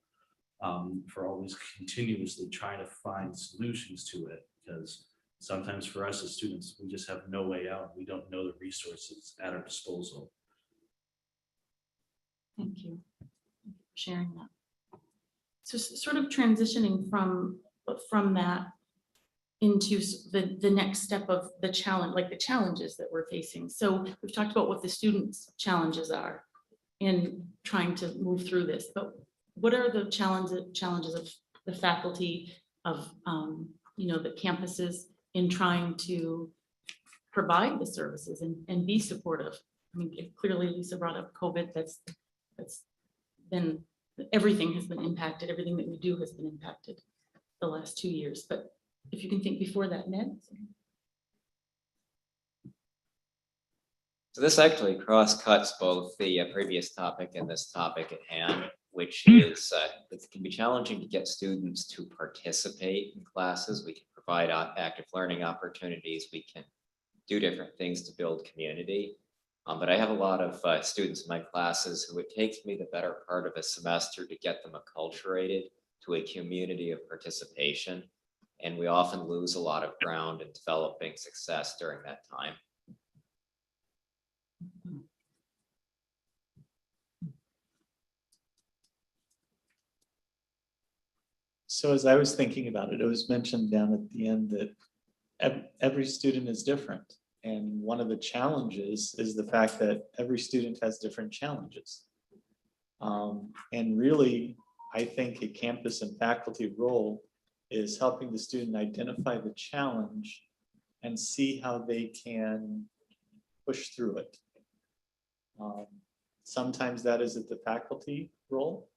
for always continuously trying to find solutions to it. Because sometimes for us as students, we just have no way out. We don't know the resources at our disposal. Thank you for sharing that. So sort of transitioning from that into the next step of the challenge, like the challenges that we're facing. So we've talked about what the students' challenges are in trying to move through this, but what are the challenges of the faculty, of you know, the campuses in trying to provide the services and be supportive? I mean, clearly Lisa brought up COVID. That's been, everything has been impacted. Everything that we do has been impacted the last 2 years. But if you can think before that, Ned. So this actually cross-cuts both the previous topic and this topic at hand, which is it can be challenging to get students to participate in classes. We can provide active learning opportunities. We can do different things to build community. But I have a lot of students in my classes who it takes me the better part of a semester to get them acculturated to a community of participation. And we often lose a lot of ground in developing success during that time. So as I was thinking about it, it was mentioned down at the end that every student is different. And one of the challenges is the fact that every student has different challenges. And really, I think a campus and faculty role is helping the student identify the challenge and see how they can push through it. Sometimes that is at the faculty role.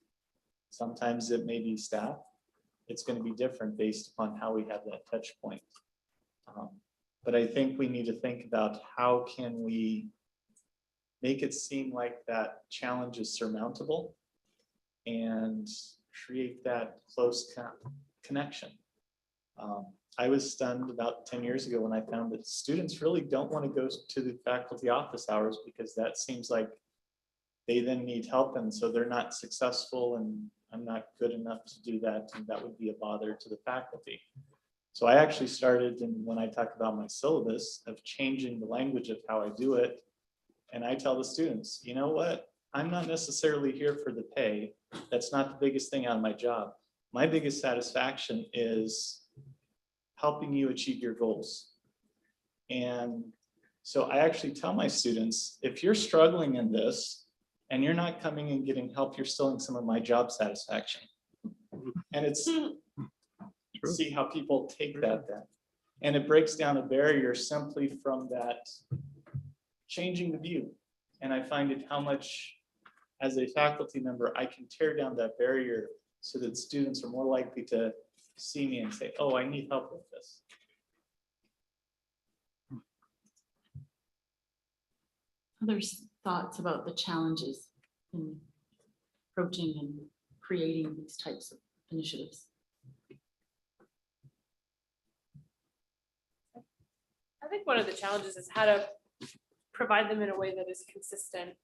Sometimes it may be staff. It's going to be different based upon how we have that touch point. But I think we need to think about how can we make it seem like that challenge is surmountable and create that close connection. I was stunned about 10 years ago when I found that students really don't want to go to the faculty office hours because that seems like they then need help, and so they're not successful, and I'm not good enough to do that, and that would be a bother to the faculty. So I actually started, and when I talk about my syllabus, of changing the language of how I do it. And I tell the students, you know what? I'm not necessarily here for the pay. That's not the biggest thing on my job. My biggest satisfaction is helping you achieve your goals. And so I actually tell my students, if you're struggling in this and you're not coming and getting help, you're stealing some of my job satisfaction. And see how people take that then. And it breaks down a barrier simply from that changing the view. And I find it how much, as a faculty member, I can tear down that barrier so that students are more likely to see me and say, oh, I need help with this. Other thoughts about the challenges in approaching and creating these types of initiatives? I think one of the challenges is how to provide them in a way that is consistent.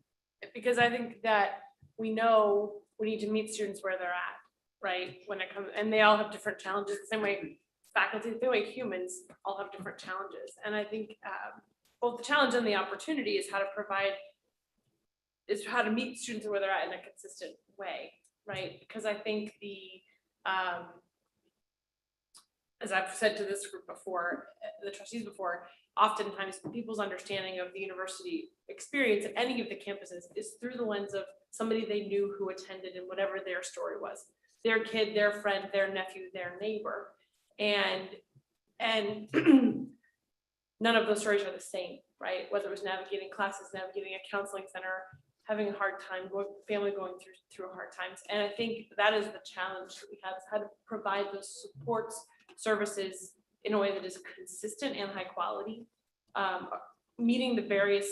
Because I think that we know we need to meet students where they're at, right? When it comes, and they all have different challenges, the same way faculty, the same way humans all have different challenges. And I think both the challenge and the opportunity is how to meet students where they're at in a consistent way, right? Because I think as I've said to this group before, the trustees before, oftentimes people's understanding of the university experience at any of the campuses is through the lens of somebody they knew who attended and whatever their story was, their kid, their friend, their nephew, their neighbor. And none of those stories are the same, right? Whether it was navigating classes, navigating a counseling center, having a hard time, family going through hard times. And I think that is the challenge that we have, is how to provide those supports, services in a way that is consistent and high quality, meeting the various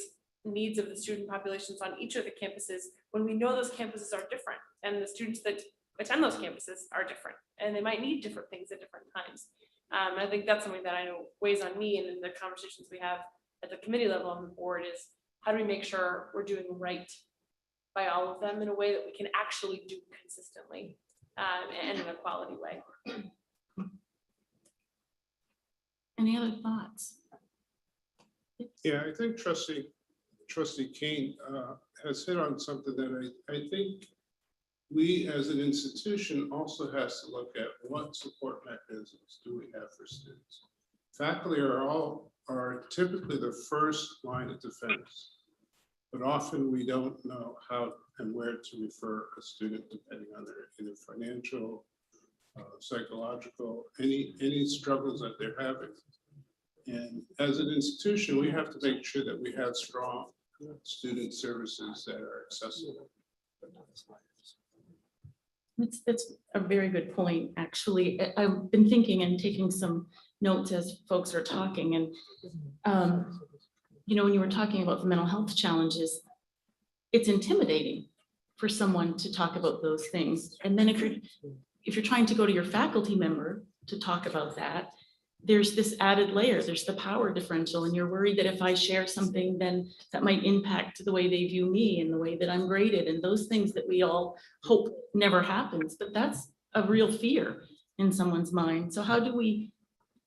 needs of the student populations on each of the campuses when we know those campuses are different and the students that attend those campuses are different and they might need different things at different times. I think that's something that I know weighs on me, and in the conversations we have at the committee level on the board is how do we make sure we're doing right by all of them in a way that we can actually do consistently and in a quality way. Any other thoughts? Yeah, I think Trustee Kane has hit on something that I think we as an institution also has to look at what support mechanisms do we have for students. Faculty are typically the first line of defense, but often we don't know how and where to refer a student depending on their either financial, psychological, any struggles that they're having. And as an institution, we have to make sure that we have strong student services that are accessible. That's a very good point, actually. I've been thinking and taking some notes as folks are talking, and you know, when you were talking about the mental health challenges, it's intimidating for someone to talk about those things. And then if you're trying to go to your faculty member to talk about that, there's this added layer, there's the power differential, and you're worried that if I share something, then that might impact the way they view me and the way that I'm graded, and those things that we all hope never happens, but that's a real fear in someone's mind. So how do we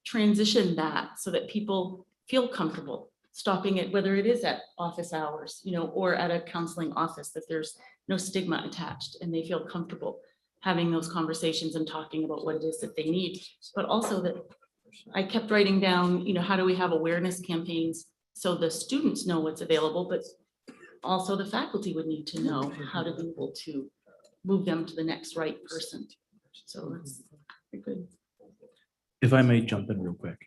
transition that so that people feel comfortable stopping it, whether it is at office hours, you know, or at a counseling office, that there's no stigma attached and they feel comfortable having those conversations and talking about what it is that they need, but also that I kept writing down, you know, how do we have awareness campaigns so the students know what's available, but also the faculty would need to know how to be able to move them to the next right person. So that's very good. If I may jump in real quick.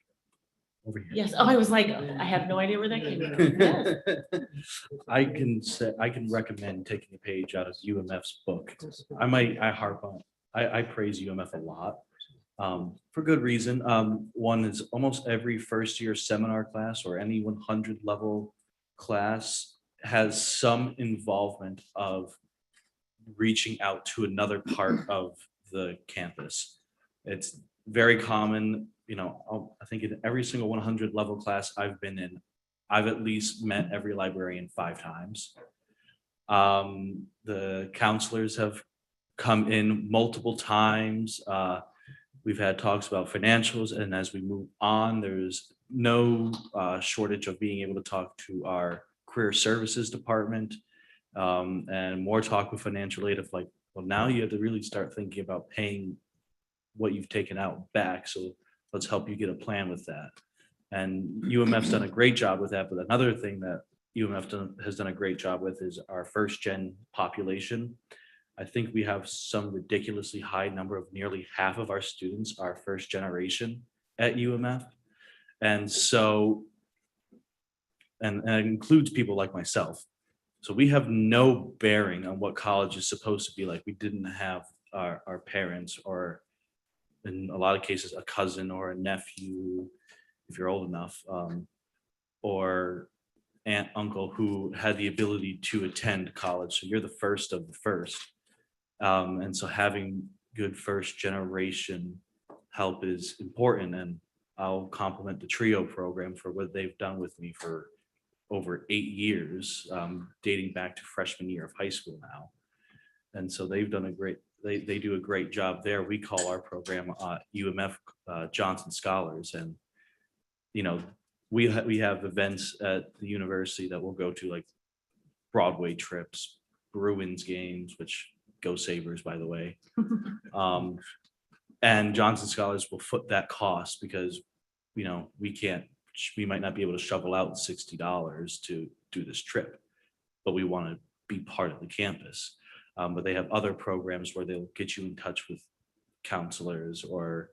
Over here. Yes. Oh, I was like, I have no idea where that came from. Yes. I can recommend taking a page out of UMF's book. I praise UMF a lot. For good reason. One is almost every first year seminar class or any 100 level class has some involvement of reaching out to another part of the campus. It's very common, you know, I think in every single 100 level class I've been in, I've at least met every librarian 5 times. The counselors have come in multiple times. We've had talks about financials, and as we move on, there's no shortage of being able to talk to our career services department, and more talk with financial aid of like, well, now you have to really start thinking about paying what you've taken out back. So let's help you get a plan with that. And UMF's done a great job with that. But another thing that UMF has done a great job with is our first gen population. I think we have some ridiculously high number of nearly half of our students are first generation at UMF. And so, and it includes people like myself. So we have no bearing on what college is supposed to be like. We didn't have our parents, or in a lot of cases, a cousin or a nephew, if you're old enough, or aunt, uncle who had the ability to attend college. So you're the first of the first. And so having good first generation help is important. And I'll compliment the TRIO program for what they've done with me for over 8 years, dating back to freshman year of high school now. And so they've done a great, they do a great job there. We call our program UMF Johnson Scholars. And, you know, we have events at the university that we'll go to, like Broadway trips, Bruins games, which go Sabres, by the way. And Johnson Scholars will foot that cost because, you know, we might not be able to shovel out $60 to do this trip, but we want to be part of the campus. But they have other programs where they'll get you in touch with counselors or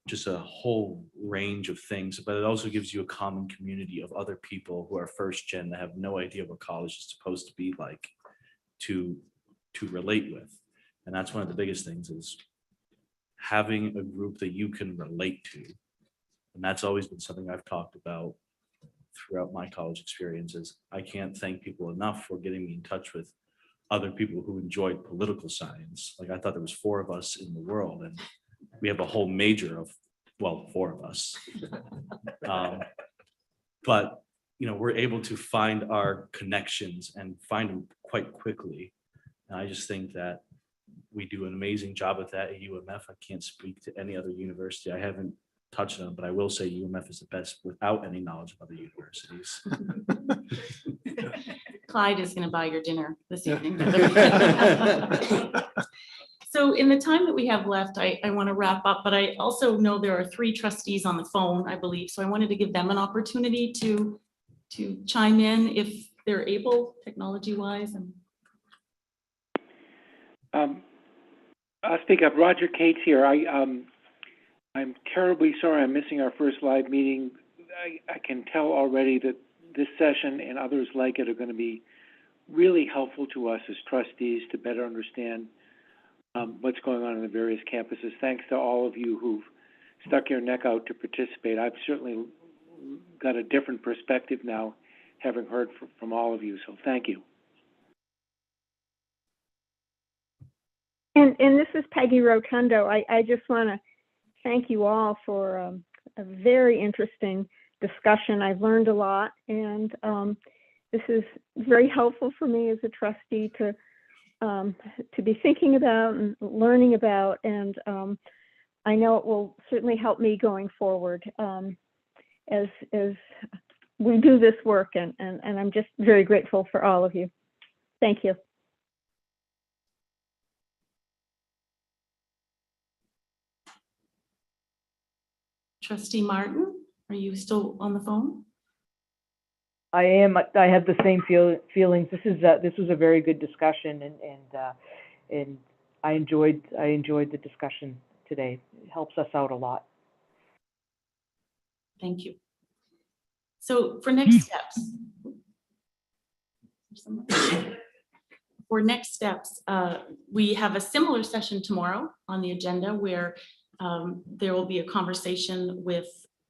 just a whole range of things. But it also gives you a common community of other people who are first gen that have no idea what college is supposed to be like to relate with. And that's one of the biggest things, is having a group that you can relate to. And that's always been something I've talked about throughout my college experiences. I can't thank people enough for getting me in touch with other people who enjoyed political science. Like, I thought there was 4 of us in the world, and we have a whole major of, well, 4 of us. But, you know, we're able to find our connections and find them quite quickly. And I just think that we do an amazing job with that at UMF. I can't speak to any other university. I haven't touched on, but I will say UMF is the best without any knowledge of other universities. Clyde is going to buy your dinner this evening. So in the time that we have left, I want to wrap up, but I also know there are 3 trustees on the phone, I believe. So I wanted to give them an opportunity to chime in if they're able, technology-wise. And I'll speak up. Roger Cates here. I'm terribly sorry I'm missing our first live meeting. I can tell already that this session and others like it are going to be really helpful to us as trustees to better understand what's going on in the various campuses. Thanks to all of you who've stuck your neck out to participate. I've certainly got a different perspective now, having heard from all of you, so thank you. And this is Peggy Rotundo. I just want to thank you all for a very interesting discussion. I've learned a lot, and this is very helpful for me as a trustee to be thinking about and learning about, and I know it will certainly help me going forward as we do this work, and I'm just very grateful for all of you. Thank you. Trustee Martin, are you still on the phone? I am. I have the same feelings. This was a very good discussion, and I enjoyed the discussion today. It helps us out a lot. Thank you. So for next steps, we have a similar session tomorrow on the agenda where there will be a conversation with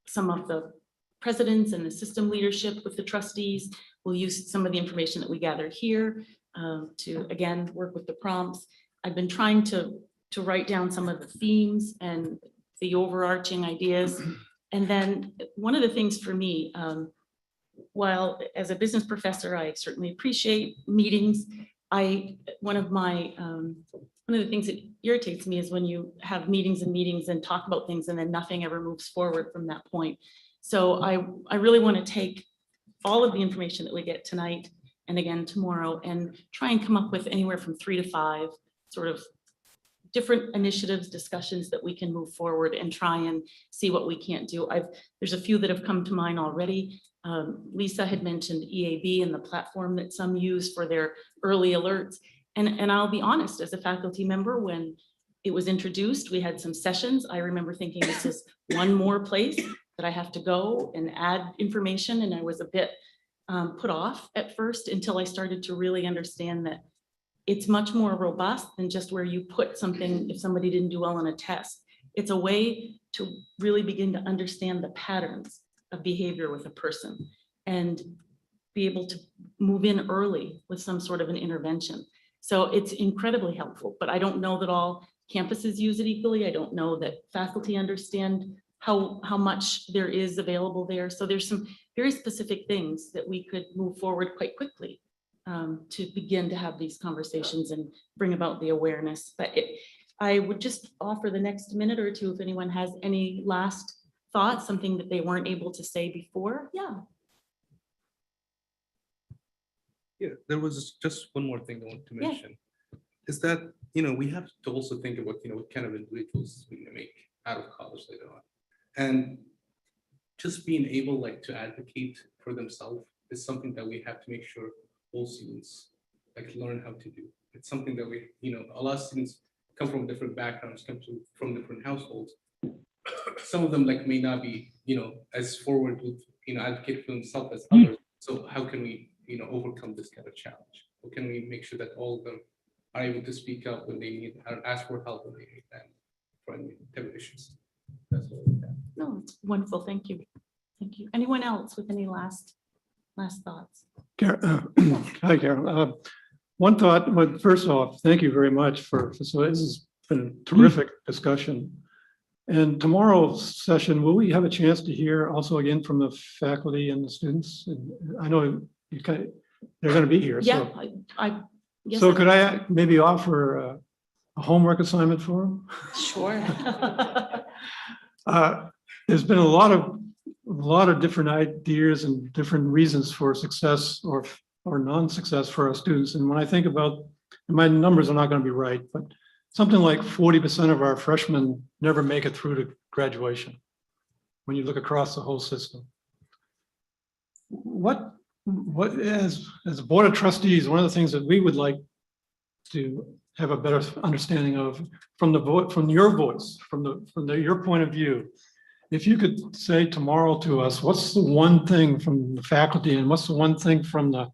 some of the presidents and the system leadership with the trustees. We'll use some of the information that we gathered here to, again, work with the prompts. I've been trying to write down some of the themes and the overarching ideas. And then one of the things for me, while as a business professor, I certainly appreciate meetings. One of the things that irritates me is when you have meetings and talk about things and then nothing ever moves forward from that point. So I really want to take all of the information that we get tonight and again tomorrow and try and come up with anywhere from 3 to 5 sort of different initiatives, discussions that we can move forward and try and see what we can't do. There's a few that have come to mind already. Lisa had mentioned EAB and the platform that some use for their early alerts. And I'll be honest, as a faculty member, when it was introduced, we had some sessions. I remember thinking this is one more place that I have to go and add information. And I was a bit put off at first until I started to really understand that it's much more robust than just where you put something if somebody didn't do well on a test. It's a way to really begin to understand the patterns of behavior with a person and be able to move in early with some sort of an intervention. So it's incredibly helpful, but I don't know that all campuses use it equally. I don't know that faculty understand how much there is available there. So there's some very specific things that we could move forward quite quickly to begin to have these conversations and bring about the awareness. But I would just offer the next minute or two if anyone has any last thoughts, something that they weren't able to say before. Yeah. Yeah, there was just one more thing I want to Yeah. mention. Is that, we have to also think about, what kind of individuals we make out of college later on. And just being able to advocate for themselves is something that we have to make sure all students learn how to do. It's something that we, a lot of students come from different backgrounds, from different households. Some of them may not be, as forward with, advocate for themselves as others. So how can we, overcome this kind of challenge? How can we make sure that all of them are able to speak up when they need, or ask for help when they need them for any type of issues? That's all we have. No, it's wonderful. Thank you. Thank you. Anyone else with any last thoughts? Hi, Carol. One thought, but first off, thank you very much for so this has been a terrific discussion. And tomorrow's session, will we have a chance to hear also again from the faculty and the students? And I know they're going to be here. Yeah, So, yes, so could I maybe offer a homework assignment for them? Sure. There's been a lot of different ideas and different reasons for success or non-success for our students. And when I think about, my numbers are not going to be right, but something like 40% of our freshmen never make it through to graduation. When you look across the whole system, what as a board of trustees, one of the things that we would like to have a better understanding of from your voice, from your point of view. If you could say tomorrow to us, what's the one thing from the faculty and what's the one thing from the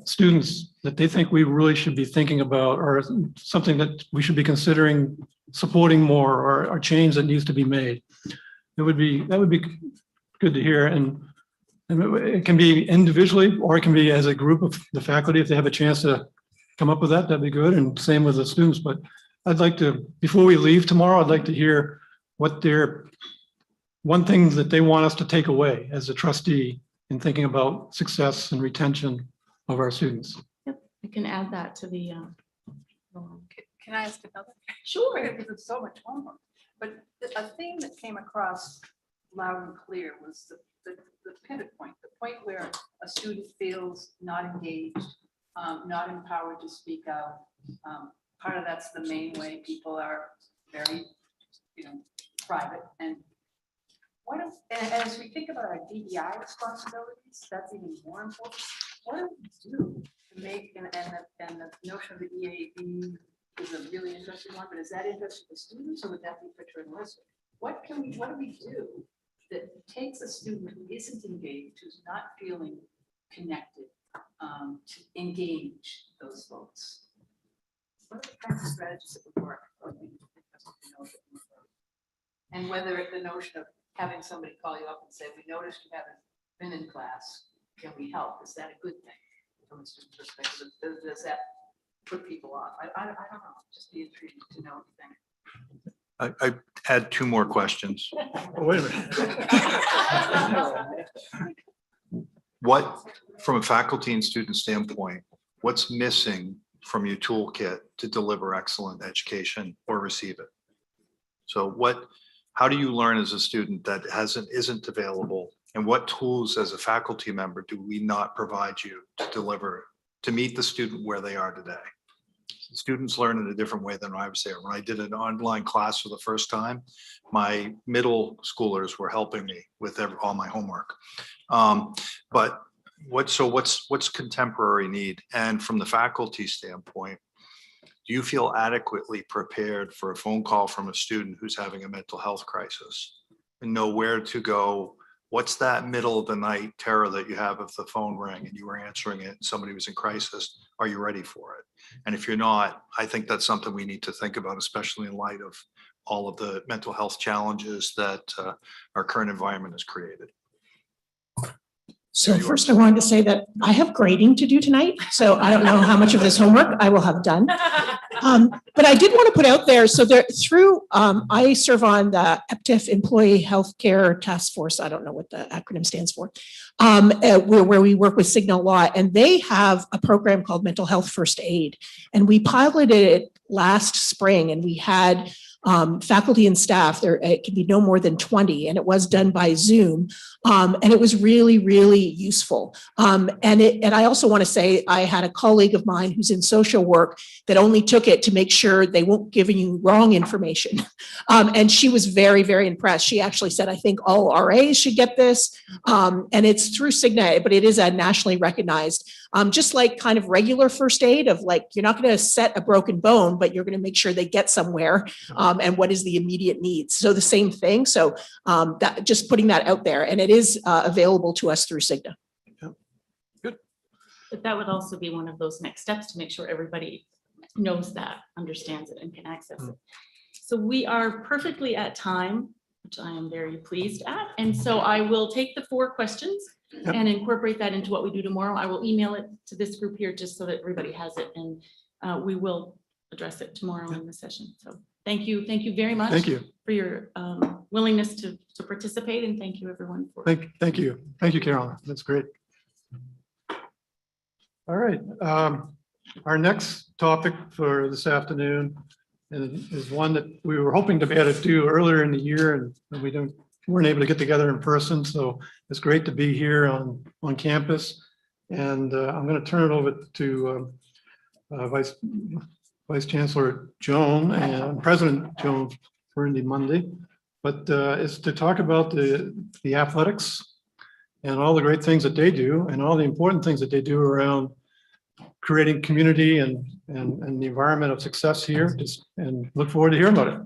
students that they think we really should be thinking about, or something that we should be considering supporting more, or a change that needs to be made? That would be good to hear. And it can be individually, or it can be as a group of the faculty. If they have a chance to come up with that, that'd be good. And same with the students. But I'd like to, before we leave tomorrow, I'd like to hear what their one thing that they want us to take away as a trustee in thinking about success and retention of our students. Yep, I can add that to the. Can I ask another? Sure. Because it's so much homework. But a theme that came across loud and clear was the pivot point, the point where a student feels not engaged, not empowered to speak out. Part of that's the main way people are very, private. And as we think about our DEI responsibilities, that's even more important. What do we do to make, and the notion of the EAB is a really interesting one, but is that interesting to students, or would that be for journalism? What do we do that takes a student who isn't engaged, who's not feeling connected, to engage those folks? What are the kinds of strategies that would work? And whether the notion of having somebody call you up and say, we noticed you haven't been in class, can we help? Is that a good thing from a student perspective? Does that put people off? I don't know, just be intrigued to know what you think. I had two more questions. Oh, wait a minute. What, from a faculty and student standpoint, what's missing from your toolkit to deliver excellent education or receive it? So how do you learn as a student that isn't available? And what tools as a faculty member do we not provide you to deliver, to meet the student where they are today? Students learn in a different way than I was there. When I did an online class for the first time, my middle schoolers were helping me with all my homework. But what's contemporary need? And from the faculty standpoint, do you feel adequately prepared for a phone call from a student who's having a mental health crisis and know where to go? What's that middle of the night terror that you have if the phone rang and you were answering it and somebody was in crisis? Are you ready for it? And if you're not, I think that's something we need to think about, especially in light of all of the mental health challenges that our current environment has created. So first I wanted to say that I have grading to do tonight, so I don't know how much of this homework I will have done. But I did want to put out there, so I serve on the EPTIF Employee Healthcare Task Force. I don't know what the acronym stands for, where we work with Cigna a lot, and they have a program called Mental Health First Aid. And we piloted it last spring, and we had faculty and staff, it can be no more than 20, and it was done by Zoom. And it was really, really useful. And I also want to say, I had a colleague of mine who's in social work that only took it to make sure they won't give you wrong information. And she was very, very impressed. She actually said, I think all RAs should get this. And it's through Cigna, but it is a nationally recognized, just like kind of regular first aid of like, you're not going to set a broken bone, but you're going to make sure they get somewhere. And what is the immediate needs. So the same thing. So that just putting that out there, and it is available to us through Cigna. But that would also be one of those next steps to make sure everybody knows that, understands it, and can access it. So we are perfectly at time, which I am very pleased at. And so I will take the 4 questions and incorporate that into what we do tomorrow. I will email it to this group here just so that everybody has it, and we will address it tomorrow in the session. So thank you very much. Thank you for your willingness to participate, and thank you everyone for. Thank you, Carolyn. That's great. All right, our next topic for this afternoon is one that we were hoping to be able to do earlier in the year, and we weren't able to get together in person. So it's great to be here on campus, and I'm going to turn it over to Vice Chancellor Joan and President Joan Berndy Monday, but it's to talk about the athletics and all the great things that they do and all the important things that they do around creating community and the environment of success here. And look forward to hearing about it.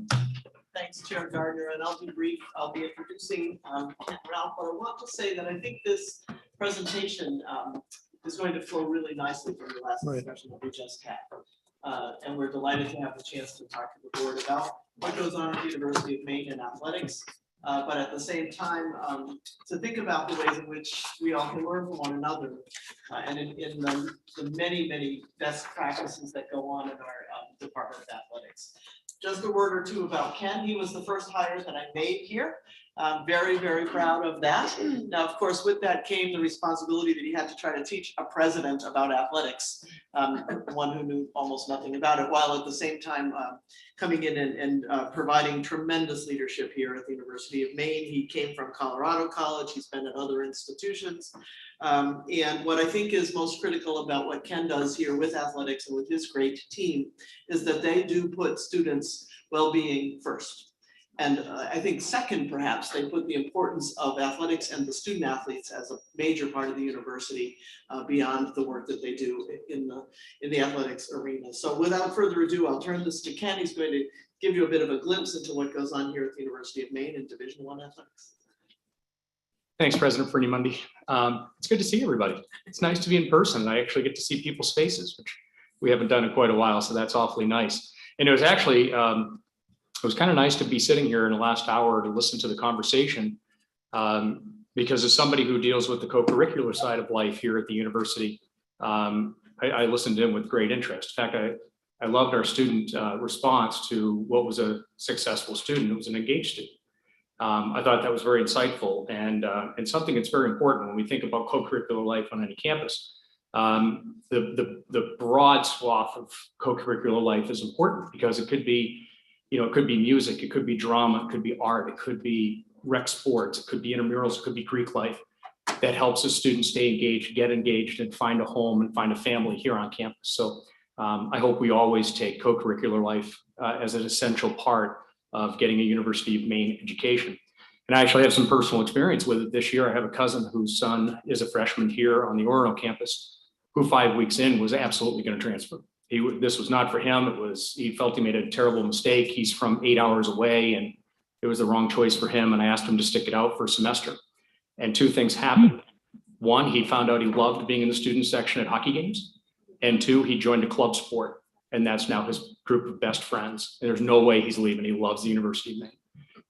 Thanks, Chair Gardner, and I'll be brief. I'll be introducing Ralph, but I want to say that I think this presentation is going to flow really nicely from the last discussion that we just had. And we're delighted to have the chance to talk to the board about what goes on at the University of Maine in athletics, but at the same time, to think about the ways in which we all can learn from one another, and in the many, many best practices that go on in our Department of Athletics. Just a word or two about Ken. He was the first hire that I made here. I'm very, very proud of that. Now, of course, with that came the responsibility that he had to try to teach a president about athletics, one who knew almost nothing about it, while at the same time coming in and providing tremendous leadership here at the University of Maine. He came from Colorado College. He's been at other institutions. And what I think is most critical about what Ken does here with athletics and with his great team is that they do put students' well-being first. And I think second, perhaps, they put the importance of athletics and the student athletes as a major part of the university beyond the work that they do in the athletics arena. So without further ado, I'll turn this to Ken. He's going to give you a bit of a glimpse into what goes on here at the University of Maine in Division I athletics. Thanks, President Berndy Monday. It's good to see everybody. It's nice to be in person. I actually get to see people's faces, which we haven't done in quite a while, so that's awfully nice. And it was actually, it was kind of nice to be sitting here in the last hour to listen to the conversation, because as somebody who deals with the co-curricular side of life here at the university, I listened in with great interest. In fact, I loved our student response to what was a successful student. It was an engaged student. I thought that was very insightful and something that's very important when we think about co-curricular life on any campus. The broad swath of co-curricular life is important because it could be, it could be music, it could be drama, it could be art, it could be rec sports, it could be intramurals, it could be Greek life that helps a student stay engaged, get engaged, and find a home and find a family here on campus. So I hope we always take co-curricular life as an essential part of getting a University of Maine education. And I actually have some personal experience with it this year. I have a cousin whose son is a freshman here on the Orono campus, who 5 weeks in was absolutely going to transfer. This was not for him. He felt he made a terrible mistake. He's from 8 hours away and it was the wrong choice for him. And I asked him to stick it out for a semester. And two things happened. One, he found out he loved being in the student section at hockey games. And two, he joined a club sport. And that's now his group of best friends. And there's no way he's leaving. He loves the University of Maine.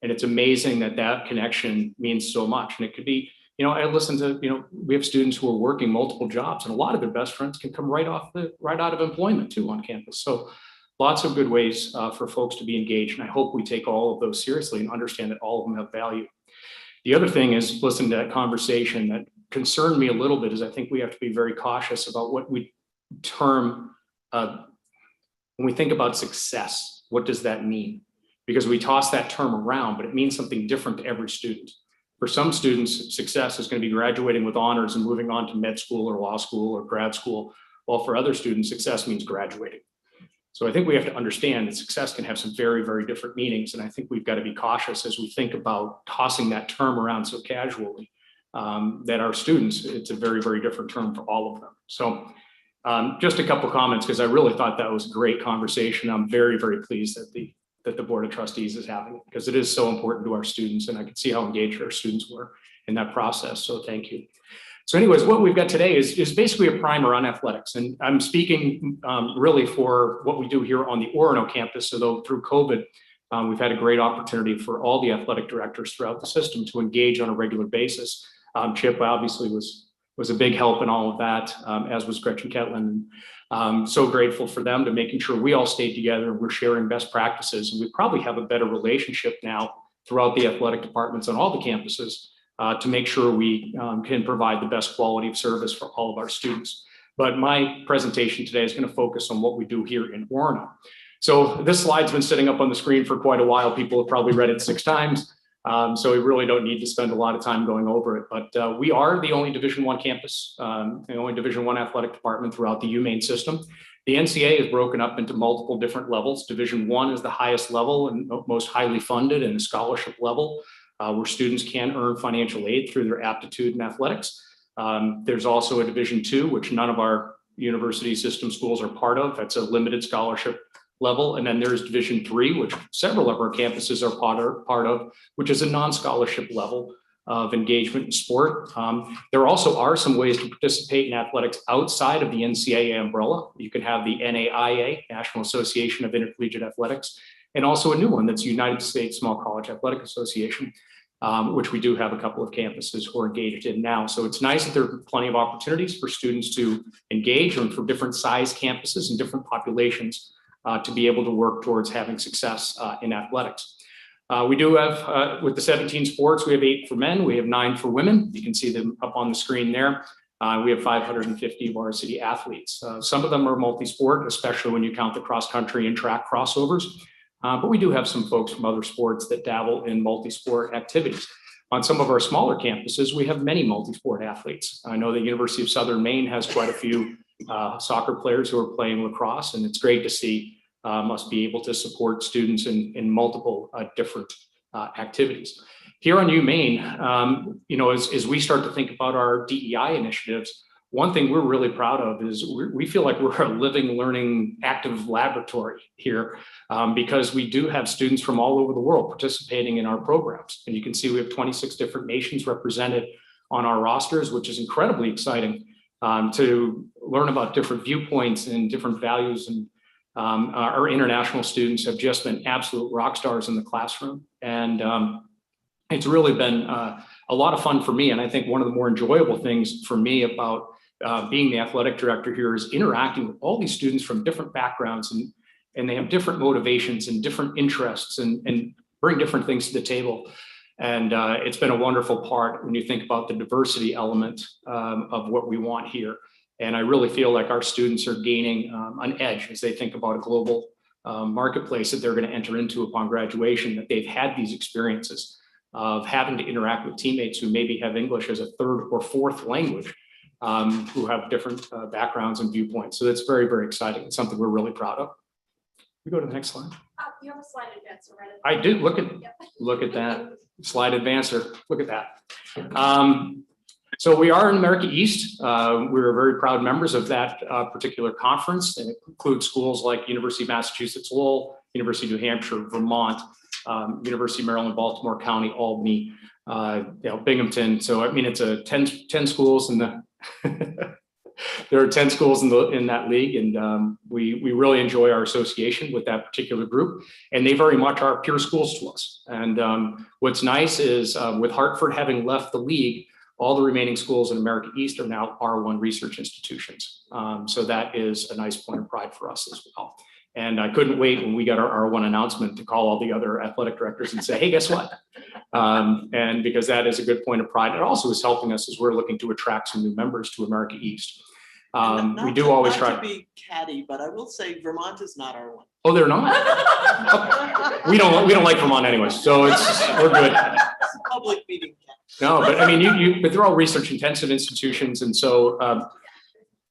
And it's amazing that that connection means so much. And it could be, I listen to, we have students who are working multiple jobs and a lot of their best friends can come right out of employment too on campus. So lots of good ways for folks to be engaged. And I hope we take all of those seriously and understand that all of them have value. The other thing is listening to that conversation that concerned me a little bit is I think we have to be very cautious about what we term, when we think about success, what does that mean? Because we toss that term around, but it means something different to every student. For some students, success is going to be graduating with honors and moving on to med school or law school or grad school, while for other students, success means graduating. So I think we have to understand that success can have some very, very different meanings. And I think we've got to be cautious as we think about tossing that term around so casually, that our students, it's a very, very different term for all of them. So just a couple comments, because I really thought that was a great conversation. I'm very, very pleased that the Board of Trustees is having it, because it is so important to our students, and I can see how engaged our students were in that process. So thank you. So anyways, what we've got today is basically a primer on athletics. And I'm speaking really for what we do here on the Orono campus. Although through COVID, we've had a great opportunity for all the athletic directors throughout the system to engage on a regular basis. Chip obviously was a big help in all of that, as was Gretchen Ketlin. So grateful for them to making sure we all stayed together. We're sharing best practices, and we probably have a better relationship now throughout the athletic departments on all the campuses to make sure we can provide the best quality of service for all of our students. But my presentation today is going to focus on what we do here in Orono. So this slide's been sitting up on the screen for quite a while. People have probably read it 6 times. So we really don't need to spend a lot of time going over it, but we are the only Division I campus, the only Division I athletic department throughout the UMaine system. The NCAA is broken up into multiple different levels. Division I is the highest level and most highly funded, and the scholarship level where students can earn financial aid through their aptitude in athletics. There's also a Division II, which none of our university system schools are part of. That's a limited scholarship level. And then there's Division III, which several of our campuses are part of, which is a non-scholarship level of engagement in sport. There also are some ways to participate in athletics outside of the NCAA umbrella. You can have the NAIA, National Association of Intercollegiate Athletics, and also a new one that's United States Small College Athletic Association, which we do have a couple of campuses who are engaged in now. So it's nice that there are plenty of opportunities for students to engage, and for different size campuses and different populations to be able to work towards having success in athletics. We do have, with the 17 sports, we have 8 for men, we have 9 for women. You can see them up on the screen there. We have 550 varsity athletes. Some of them are multi-sport, especially when you count the cross-country and track crossovers. But we do have some folks from other sports that dabble in multi-sport activities. On some of our smaller campuses, we have many multi-sport athletes. I know the University of Southern Maine has quite a few soccer players who are playing lacrosse, and it's great to see us be able to support students in multiple different activities. Here on UMaine, as we start to think about our DEI initiatives, one thing we're really proud of is we feel like we're a living, learning, active laboratory here because we do have students from all over the world participating in our programs. And you can see we have 26 different nations represented on our rosters, which is incredibly exciting to learn about different viewpoints and different values. And our international students have just been absolute rock stars in the classroom. And it's really been a lot of fun for me. And I think one of the more enjoyable things for me about being the athletic director here is interacting with all these students from different backgrounds, and they have different motivations and different interests and bring different things to the table. And it's been a wonderful part when you think about the diversity element of what we want here. And I really feel like our students are gaining an edge as they think about a global marketplace that they're going to enter into upon graduation, that they've had these experiences of having to interact with teammates who maybe have English as a 3rd or 4th language. who have different backgrounds and viewpoints. So that's very, very exciting. It's something we're really proud of. We go to the next slide. You have a slide advance already. I do. Look at that slide advancer. Look at that. So we are in America East. We're very proud members of that particular conference, and it includes schools like University of Massachusetts Lowell, University of New Hampshire, Vermont, University of Maryland, Baltimore County, Albany, Binghamton. So I mean, it's a 10 schools in the there are 10 schools in that league, and we really enjoy our association with that particular group, and they very much are peer schools to us. And what's nice is with Hartford having left the league, all the remaining schools in America East are now R1 research institutions. So that is a nice point of pride for us as well. And I couldn't wait when we got our R1 announcement to call all the other athletic directors and say, hey, guess what? And because that is a good point of pride. It also is helping us as we're looking to attract some new members to America East. We do always try to be catty, but I will say Vermont is not our one. Oh, they're not? Oh, we don't like Vermont anyways, so we're good. It's a public meeting. No, but I mean, but they're all research intensive institutions, and so,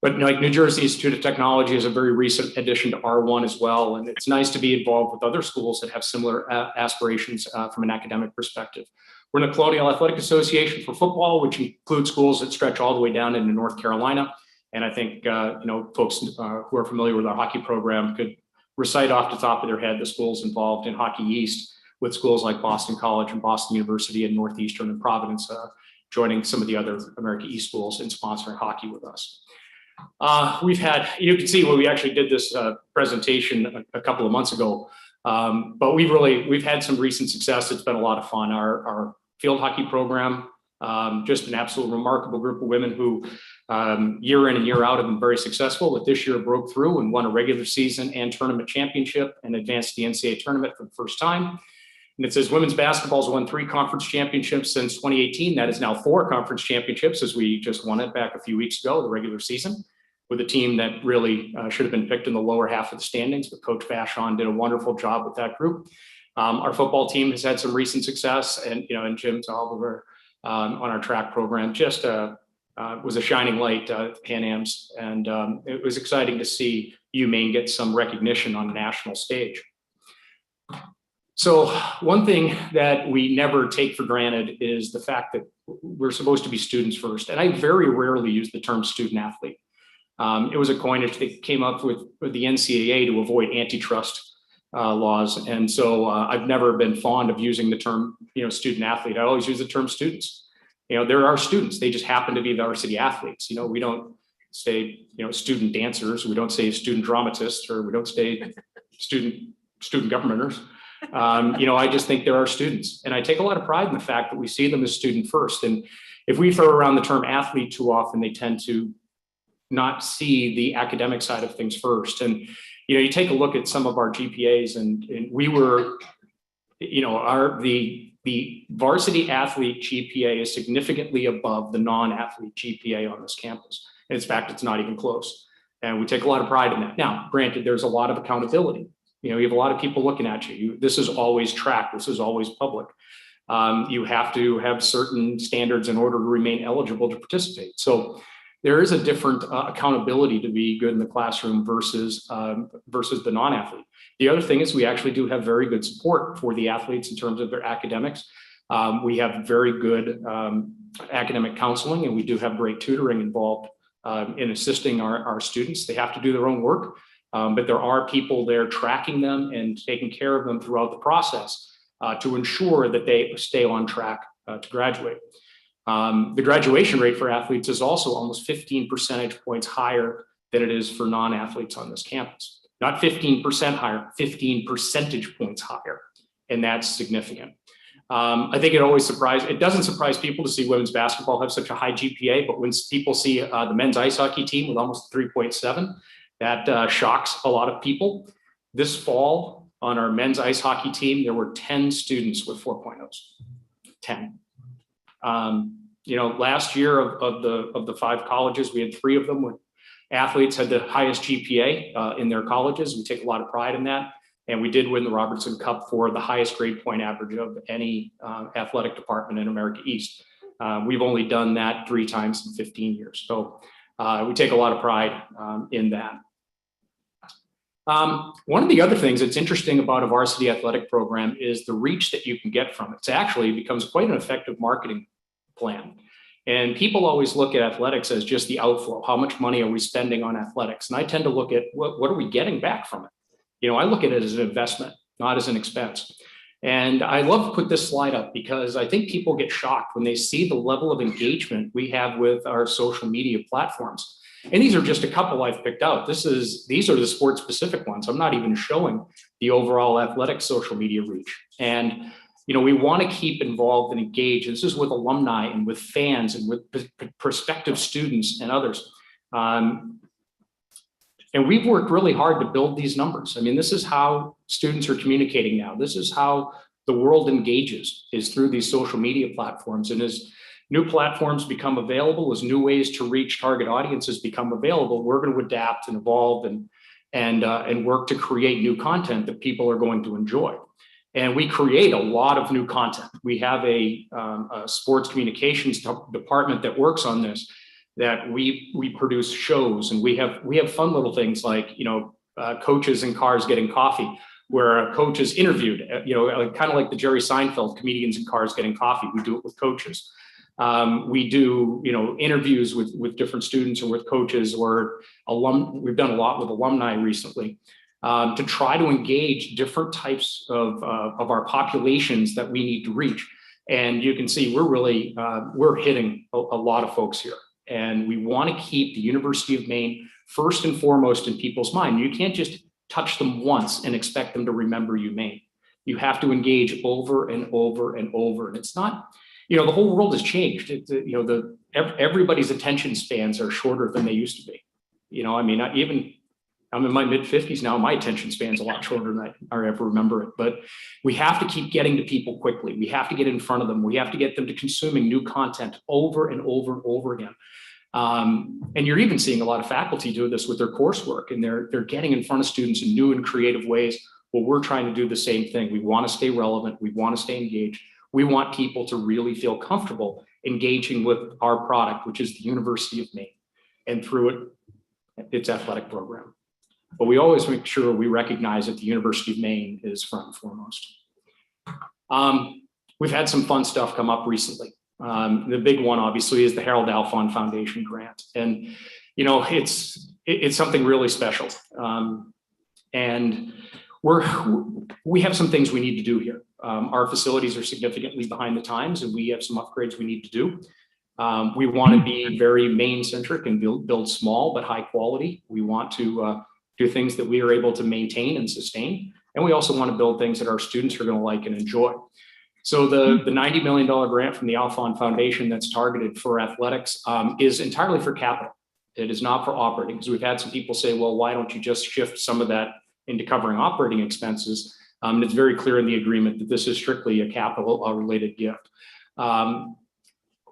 but like New Jersey Institute of Technology is a very recent addition to R1 as well, and it's nice to be involved with other schools that have similar aspirations from an academic perspective. We're in the Colonial Athletic Association for football, which includes schools that stretch all the way down into North Carolina. And I think, folks who are familiar with our hockey program could recite off the top of their head the schools involved in Hockey East, with schools like Boston College and Boston University and Northeastern and Providence joining some of the other America East schools in sponsoring hockey with us. We've had, you can see when we actually did this presentation a couple of months ago, but we've had some recent success. It's been a lot of fun. Our field hockey program, just an absolute remarkable group of women who year in and year out have been very successful, but this year broke through and won a regular season and tournament championship and advanced to the NCAA tournament for the first time. And it says women's basketball has won 3 conference championships since 2018. That is now 4 conference championships, as we just won it back a few weeks ago, the regular season, with a team that really should have been picked in the lower half of the standings, but Coach Vachon did a wonderful job with that group. Our football team has had some recent success, and and Jim Oliver on our track program just was a shining light at the Pan Ams, and it was exciting to see UMaine get some recognition on the national stage. So one thing that we never take for granted is the fact that we're supposed to be students first, and I very rarely use the term student athlete. It was a coinage that came up with the NCAA to avoid antitrust laws, and so I've never been fond of using the term student athlete. I always use the term students. There are students, they just happen to be varsity athletes. We don't say, student dancers, we don't say student dramatists, or we don't say student governmenters. I just think there are students, and I take a lot of pride in the fact that we see them as student first. And if we throw around the term athlete too often, they tend to not see the academic side of things first. And, you take a look at some of our GPAs, and we were, the varsity athlete GPA is significantly above the non-athlete GPA on this campus. And in fact, it's not even close. And we take a lot of pride in that. Now, granted, there's a lot of accountability. You have a lot of people looking at you. This is always tracked. This is always public. You have to have certain standards in order to remain eligible to participate. So there is a different accountability to be good in the classroom versus the non-athlete. The other thing is we actually do have very good support for the athletes in terms of their academics. We have very good academic counseling, and we do have great tutoring involved in assisting our students. They have to do their own work, but there are people there tracking them and taking care of them throughout the process to ensure that they stay on track to graduate. The graduation rate for athletes is also almost 15 percentage points higher than it is for non-athletes on this campus. Not 15% higher, 15 percentage points higher, and that's significant. I think it doesn't surprise people to see women's basketball have such a high GPA, but when people see the men's ice hockey team with almost 3.7, that shocks a lot of people. This fall on our men's ice hockey team, there were 10 students with 4.0s, 10. Last year of the 5 colleges, we had 3 of them with athletes had the highest GPA in their colleges. We take a lot of pride in that. And we did win the Robertson Cup for the highest grade point average of any athletic department in America East. We've only done that 3 times in 15 years. So we take a lot of pride in that. One of the other things that's interesting about a varsity athletic program is the reach that you can get from it. It actually becomes quite an effective marketing plan. And people always look at athletics as just the outflow. How much money are we spending on athletics? And I tend to look at what are we getting back from it? You know, I look at it as an investment, not as an expense. And I love to put this slide up because I think people get shocked when they see the level of engagement we have with our social media platforms. And these are just a couple I've picked out. These are the sports specific ones. I'm not even showing the overall athletic social media reach. And, you know, we want to keep involved and engaged. This is with alumni and with fans and with prospective students and others. And we've worked really hard to build these numbers. I mean, this is how students are communicating now. This is how the world engages, is through these social media platforms. And as new platforms become available, as new ways to reach target audiences become available, we're going to adapt and evolve and work to create new content that people are going to enjoy. And we create a lot of new content. We have a sports communications department that works on this, that we produce shows, and we have fun little things like, you know, coaches in cars getting coffee, where a coach is interviewed, you know, kind of like the Jerry Seinfeld comedians in cars getting coffee. We do it with coaches. We do, you know, interviews with different students or with coaches or we've done a lot with alumni recently to try to engage different types of our populations that we need to reach. And you can see we're really, we're hitting a lot of folks here. And we want to keep the University of Maine first and foremost in people's mind. You can't just touch them once and expect them to remember you Maine. You have to engage over and over and over. And it's not, you know, the whole world has changed. You know, everybody's attention spans are shorter than they used to be. You know, I mean, I'm in my mid-50s now. My attention span's a lot shorter than I ever remember it. But we have to keep getting to people quickly. We have to get in front of them. We have to get them to consuming new content over and over and over again. And you're even seeing a lot of faculty do this with their coursework, and they're getting in front of students in new and creative ways. Well, we're trying to do the same thing. We want to stay relevant. We want to stay engaged. We want people to really feel comfortable engaging with our product, which is the University of Maine, and through it, its athletic program. But we always make sure we recognize that the University of Maine is front and foremost. We've had some fun stuff come up recently. The big one, obviously, is the Harold Alphon Foundation grant. And, you know, it's something really special. And we have some things we need to do here. Our facilities are significantly behind the times, and we have some upgrades we need to do. We want to be very Maine-centric and build small but high quality. We want to do things that we are able to maintain and sustain. And we also want to build things that our students are going to like and enjoy. So the $90 million grant from the Alphon Foundation that's targeted for athletics is entirely for capital. It is not for operating, because we've had some people say, well, why don't you just shift some of that into covering operating expenses? And it's very clear in the agreement that this is strictly a capital related gift.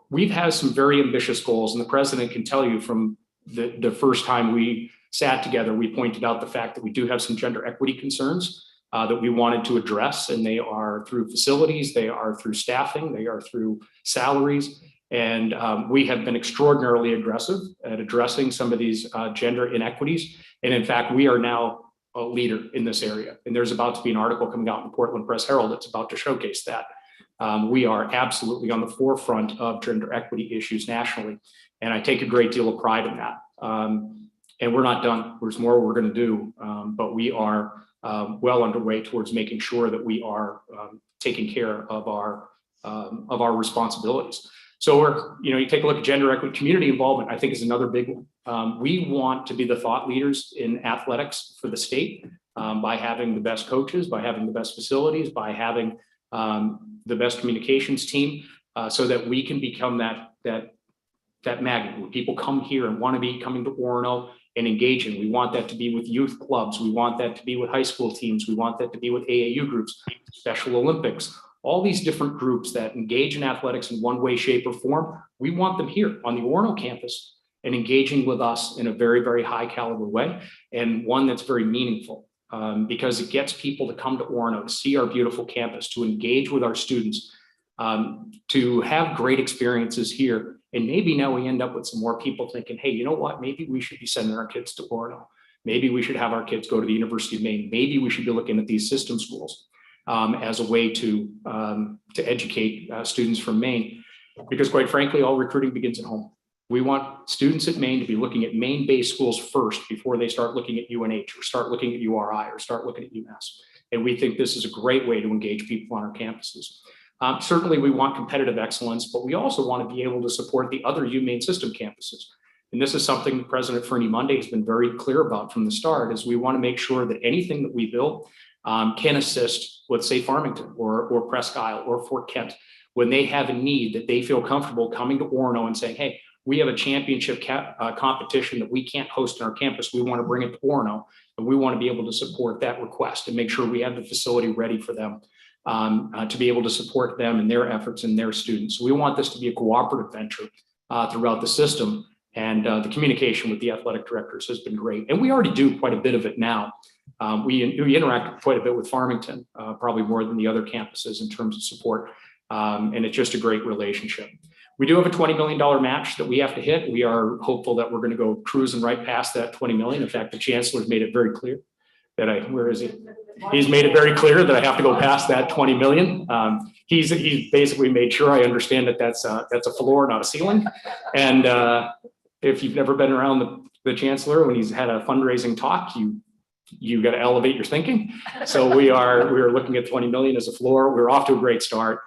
We've had some very ambitious goals, and the president can tell you from the first time we sat together, we pointed out the fact that we do have some gender equity concerns that we wanted to address, and they are through facilities, they are through staffing, they are through salaries. And we have been extraordinarily aggressive at addressing some of these gender inequities. And in fact, we are now a leader in this area. And there's about to be an article coming out in the Portland Press Herald that's about to showcase that. We are absolutely on the forefront of gender equity issues nationally. And I take a great deal of pride in that. And we're not done. There's more we're going to do, but we are well underway towards making sure that we are taking care of our responsibilities. So you take a look at gender equity, community involvement, I think is another big one. We want to be the thought leaders in athletics for the state by having the best coaches, by having the best facilities, by having the best communications team, so that we can become that magnet where people come here and want to be coming to Orono and engaging. We want that to be with youth clubs. We want that to be with high school teams. We want that to be with AAU groups, Special Olympics, all these different groups that engage in athletics in one way, shape, or form. We want them here on the Orono campus and engaging with us in a very, very high caliber way, and one that's very meaningful because it gets people to come to Orono, to see our beautiful campus, to engage with our students. to have great experiences here. And maybe now we end up with some more people thinking, hey, you know what, maybe we should be sending our kids to Orono. Maybe we should have our kids go to the University of Maine. Maybe we should be looking at these system schools as a way to educate students from Maine. Because quite frankly, all recruiting begins at home. We want students at Maine to be looking at Maine-based schools first before they start looking at UNH or start looking at URI or start looking at UMS. And we think this is a great way to engage people on our campuses. Certainly we want competitive excellence, but we also want to be able to support the other UMaine system campuses. And this is something President Fernie Monday has been very clear about from the start, is we want to make sure that anything that we build can assist with, say, Farmington or Presque Isle or Fort Kent, when they have a need that they feel comfortable coming to Orono and saying, hey, we have a championship competition that we can't host on our campus. We want to bring it to Orono, and we want to be able to support that request and make sure we have the facility ready for them to be able to support them and their efforts and their students. So we want this to be a cooperative venture throughout the system. And the communication with the athletic directors has been great. And we already do quite a bit of it now. We interact quite a bit with Farmington, probably more than the other campuses in terms of support. And it's just a great relationship. We do have a $20 million match that we have to hit. We are hopeful that we're going to go cruising right past that 20 million. In fact, the chancellor's made it very clear that where is he? He's made it very clear that I have to go past that 20 million. He's basically made sure I understand that that's a floor, not a ceiling. And if you've never been around the chancellor when he's had a fundraising talk, you got to elevate your thinking. So we are looking at 20 million as a floor. We're off to a great start.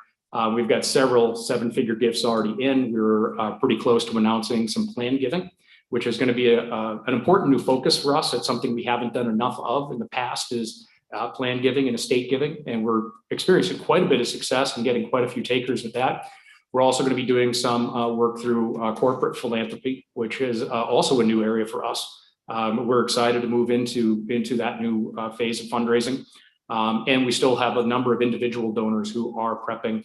We've got several seven-figure gifts already in. We're pretty close to announcing some plan giving, which is going to be an important new focus for us. It's something we haven't done enough of in the past, is plan giving and estate giving. And we're experiencing quite a bit of success and getting quite a few takers with that. We're also going to be doing some work through corporate philanthropy, which is also a new area for us. We're excited to move into that new phase of fundraising. And we still have a number of individual donors who are prepping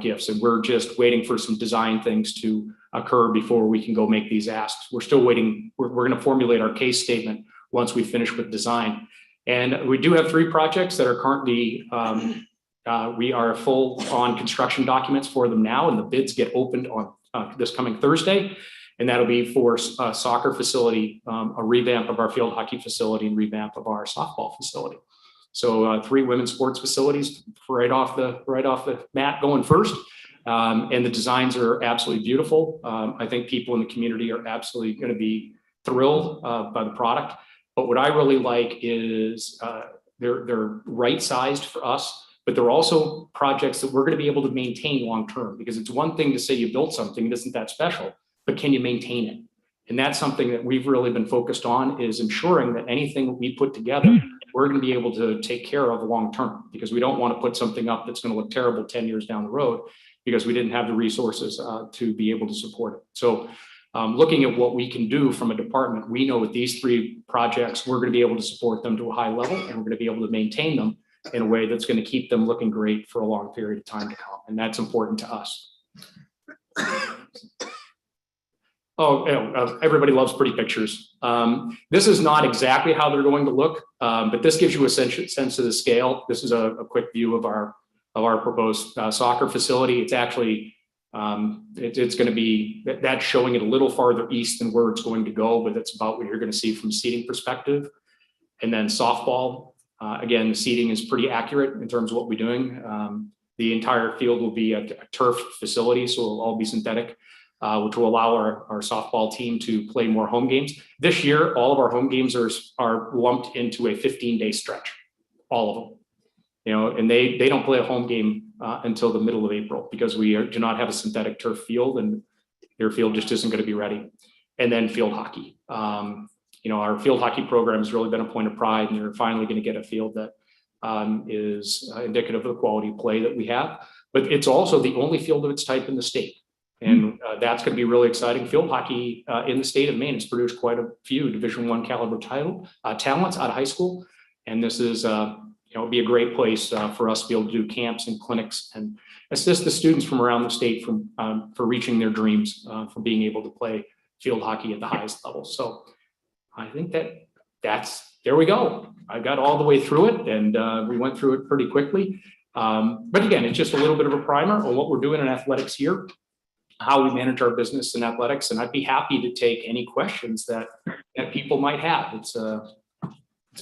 gifts, and we're just waiting for some design things to occur before we can go make these asks. We're still waiting. We're going to formulate our case statement once we finish with design. And we do have 3 projects that are currently, we are full on construction documents for them now, and the bids get opened on this coming Thursday. And that'll be for a soccer facility, a revamp of our field hockey facility, and revamp of our softball facility. So 3 women's sports facilities right off the mat going first. And the designs are absolutely beautiful. I think people in the community are absolutely going to be thrilled by the product. But what I really like is they're right-sized for us, but they're also projects that we're going to be able to maintain long-term, because it's one thing to say you built something that isn't that special, but can you maintain it? And that's something that we've really been focused on, is ensuring that anything that we put together, we're going to be able to take care of long-term, because we don't want to put something up that's going to look terrible 10 years down the road because we didn't have the resources to be able to support it. So looking at what we can do from a department, we know with these 3 projects, we're going to be able to support them to a high level, and we're going to be able to maintain them in a way that's going to keep them looking great for a long period of time to come. And that's important to us. Everybody loves pretty pictures. This is not exactly how they're going to look, but this gives you a sense of the scale. This is a quick view of our proposed soccer facility. It's actually, it's going to be, that's showing it a little farther east than where it's going to go, but that's about what you're going to see from a seating perspective. And then softball, again, the seating is pretty accurate in terms of what we're doing. The entire field will be a turf facility, so it'll all be synthetic, which will allow our softball team to play more home games. This year, all of our home games are lumped into a 15-day stretch, all of them. You know, and they don't play a home game until the middle of April, because we do not have a synthetic turf field, and their field just isn't going to be ready. And then field hockey. You know, our field hockey program has really been a point of pride, and they're finally going to get a field that is indicative of the quality of play that we have. But it's also the only field of its type in the state. And that's going to be really exciting. Field hockey in the state of Maine has produced quite a few Division I caliber talents out of high school. And this is, you know, be a great place for us to be able to do camps and clinics and assist the students from around the state for reaching their dreams, for being able to play field hockey at the highest level. So I think there we go. I got all the way through it, and we went through it pretty quickly. But again, it's just a little bit of a primer on what we're doing in athletics here, how we manage our business in athletics, and I'd be happy to take any questions that people might have. It's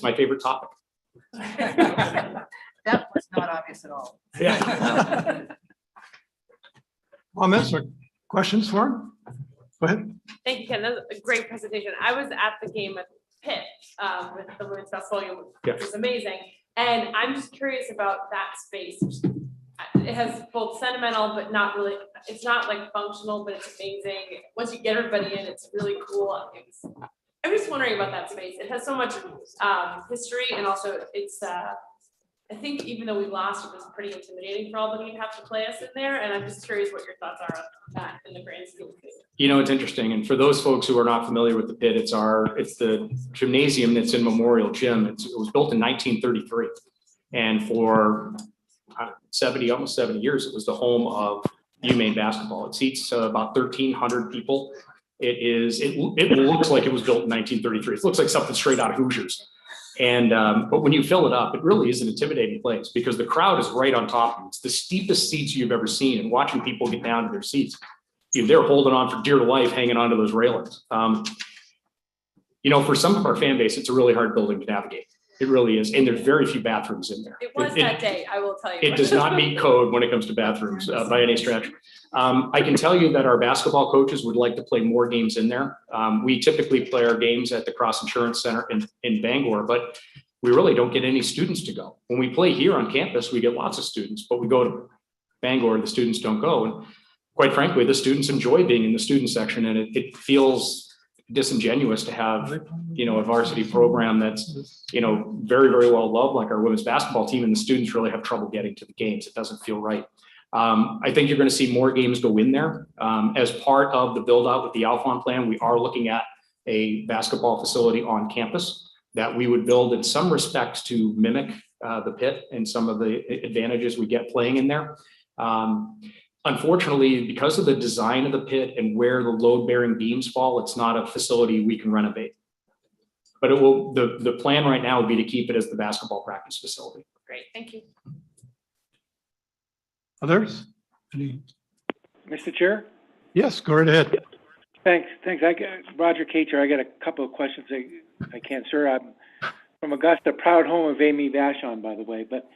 my favorite topic. That was not obvious at all. Yeah. Comments or questions for him? Go ahead. Thank you, Ken. That was a great presentation. I was at the game at Pitt with the women's basketball game, which was amazing. And I'm just curious about that space. It has both sentimental, but not really, it's not like functional, but it's amazing. Once you get everybody in, it's really cool. I'm just wondering about that space. It has so much history, and also it's, I think even though we lost, it was pretty intimidating for all of you to have to play us in there. And I'm just curious what your thoughts are on that in the grand scheme of things. You know, it's interesting. And for those folks who are not familiar with the Pit, it's the gymnasium that's in Memorial Gym. It was built in 1933. And for 70, almost 70 years, it was the home of UMaine basketball. It seats about 1,300 people. It looks like it was built in 1933. It looks like something straight out of Hoosiers. And but when you fill it up, it really is an intimidating place because the crowd is right on top of you. It's the steepest seats you've ever seen, and watching people get down to their seats, they're holding on for dear life, hanging onto those railings. You know, for some of our fan base, it's a really hard building to navigate. It really is, and there's very few bathrooms in there. It was that day, I will tell you. It does not meet code when it comes to bathrooms by any stretch. I can tell you that our basketball coaches would like to play more games in there. We typically play our games at the Cross Insurance Center in Bangor, but we really don't get any students to go. When we play here on campus, we get lots of students, but we go to Bangor, the students don't go. And quite frankly, the students enjoy being in the student section, and it feels disingenuous to have, you know, a varsity program that's, you know, very, very well loved like our women's basketball team, and the students really have trouble getting to the games. It doesn't feel right. I think you're going to see more games go in there. As part of the build out with the Alphon plan, we are looking at a basketball facility on campus that we would build in some respects to mimic the Pit and some of the advantages we get playing in there. Unfortunately, because of the design of the Pit and where the load bearing beams fall, it's not a facility we can renovate. But it will, the plan right now would be to keep it as the basketball practice facility. Great, thank you. Others? Any? Mr. Chair? Yes, go right ahead. Thanks. Roger Cates here. I got a couple of questions I can't, sir. I'm from Augusta, proud home of Amy Vachon, by the way. But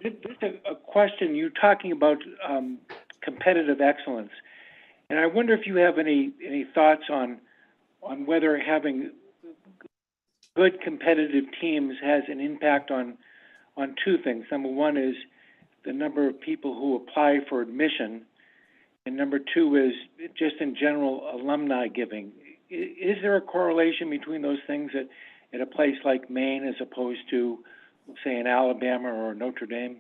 just a question. You're talking about competitive excellence, and I wonder if you have any thoughts on whether having good competitive teams has an impact on two things. Number one is the number of people who apply for admission, and number two is just in general alumni giving. Is there a correlation between those things at a place like Maine as opposed to, say, in Alabama or Notre Dame?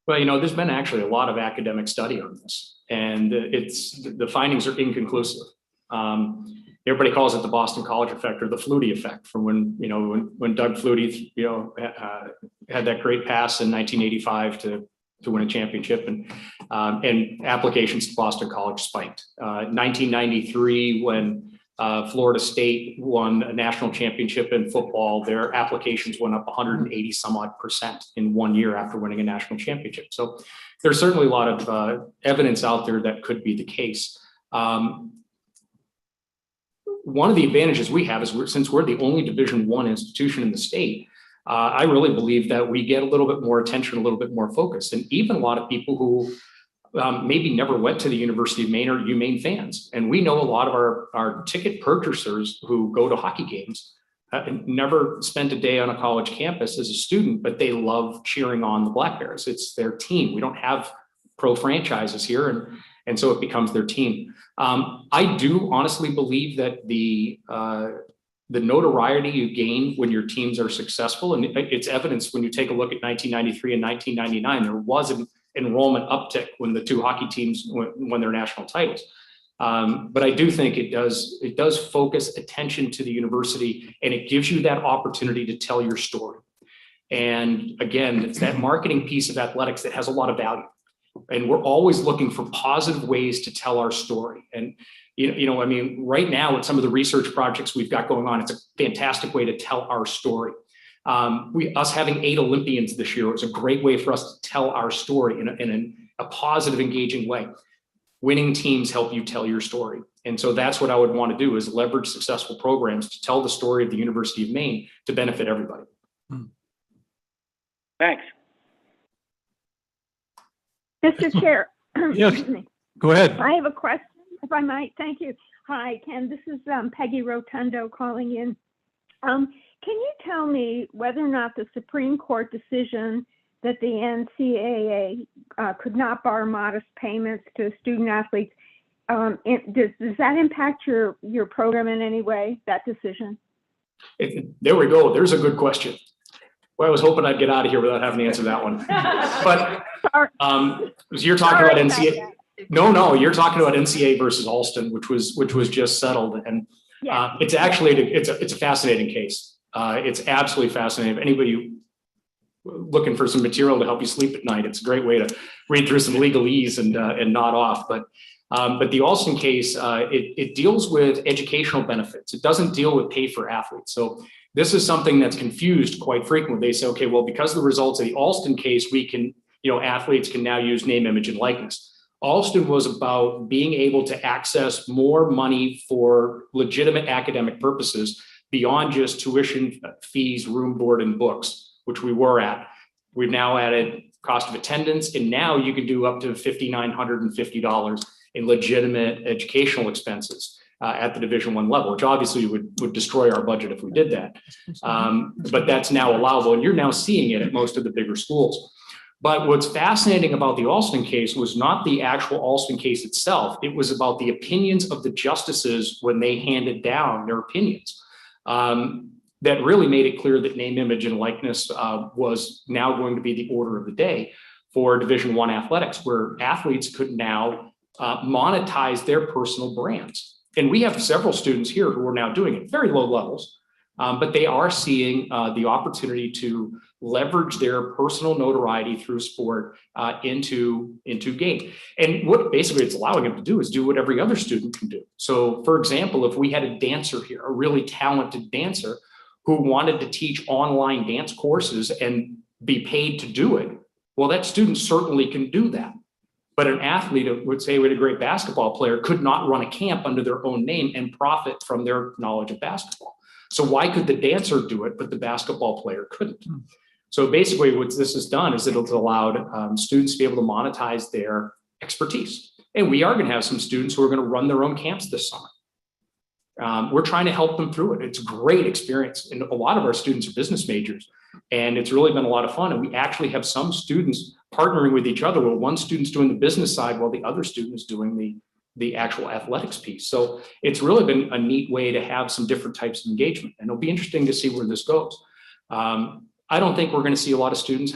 Well, you know, there's been actually a lot of academic study on this, and the findings are inconclusive. Everybody calls it the Boston College effect or the Flutie effect from when Doug Flutie, had that great pass in 1985 to win a championship, and applications to Boston College spiked. 1993, when Florida State won a national championship in football, their applications went up 180 some odd percent in 1 year after winning a national championship. So there's certainly a lot of evidence out there that could be the case. One of the advantages we have is since we're the only Division I institution in the state, I really believe that we get a little bit more attention, a little bit more focus, and even a lot of people who maybe never went to the University of Maine or UMaine fans. And we know a lot of our ticket purchasers who go to hockey games never spent a day on a college campus as a student, but they love cheering on the Black Bears. It's their team. We don't have pro franchises here, and so it becomes their team. I do honestly believe that the notoriety you gain when your teams are successful, and it's evidence when you take a look at 1993 and 1999, there was an enrollment uptick when the two hockey teams won their national titles. But I do think it does focus attention to the university, and it gives you that opportunity to tell your story. And again, it's that marketing piece of athletics that has a lot of value. And we're always looking for positive ways to tell our story. And, I mean, right now with some of the research projects we've got going on, it's a fantastic way to tell our story. Us having 8 Olympians this year was a great way for us to tell our story in a positive, engaging way. Winning teams help you tell your story. And so that's what I would want to do, is leverage successful programs to tell the story of the University of Maine to benefit everybody. Thanks. Mr. Chair. Yes, excuse me. go ahead. I have a question, if I might. Thank you. Hi, Ken. This is Peggy Rotundo calling in. Can you tell me whether or not the Supreme Court decision that the NCAA could not borrow modest payments to student athletes, does that impact your program in any way, that decision? There we go. There's a good question. Well, I was hoping I'd get out of here without having to answer that one. But you're talking about NCAA. No, you're talking about NCAA versus Alston, which was just settled, and it's actually it's a fascinating case. It's absolutely fascinating. If anybody looking for some material to help you sleep at night, it's a great way to read through some legalese and nod off. But the Alston case, it deals with educational benefits. It doesn't deal with pay for athletes. So this is something that's confused quite frequently. They say, okay, well, because of the results of the Alston case, we can, athletes can now use name, image, and likeness. Alston was about being able to access more money for legitimate academic purposes beyond just tuition fees, room, board, and books, which we were at. We've now added cost of attendance, and now you can do up to $5,950 in legitimate educational expenses at the Division I level, which obviously would destroy our budget if we did that. But that's now allowable, and you're now seeing it at most of the bigger schools. But what's fascinating about the Alston case was not the actual Alston case itself. It was about the opinions of the justices when they handed down their opinions. That really made it clear that name, image, and likeness was now going to be the order of the day for Division I athletics, where athletes could now monetize their personal brands. And we have several students here who are now doing it, very low levels, but they are seeing the opportunity to leverage their personal notoriety through sport into game. And what basically it's allowing them to do is do what every other student can do. So for example, if we had a dancer here, a really talented dancer who wanted to teach online dance courses and be paid to do it, well, that student certainly can do that. But an athlete, would say with a great basketball player, could not run a camp under their own name and profit from their knowledge of basketball. So why could the dancer do it, but the basketball player couldn't? So basically what this has done is it's allowed students to be able to monetize their expertise. And we are going to have some students who are going to run their own camps this summer. We're trying to help them through it. It's a great experience. And a lot of our students are business majors, and it's really been a lot of fun. And we actually have some students partnering with each other, where one student's doing the business side while the other student is doing the actual athletics piece. So it's really been a neat way to have some different types of engagement. And it'll be interesting to see where this goes. I don't think we're going to see a lot of students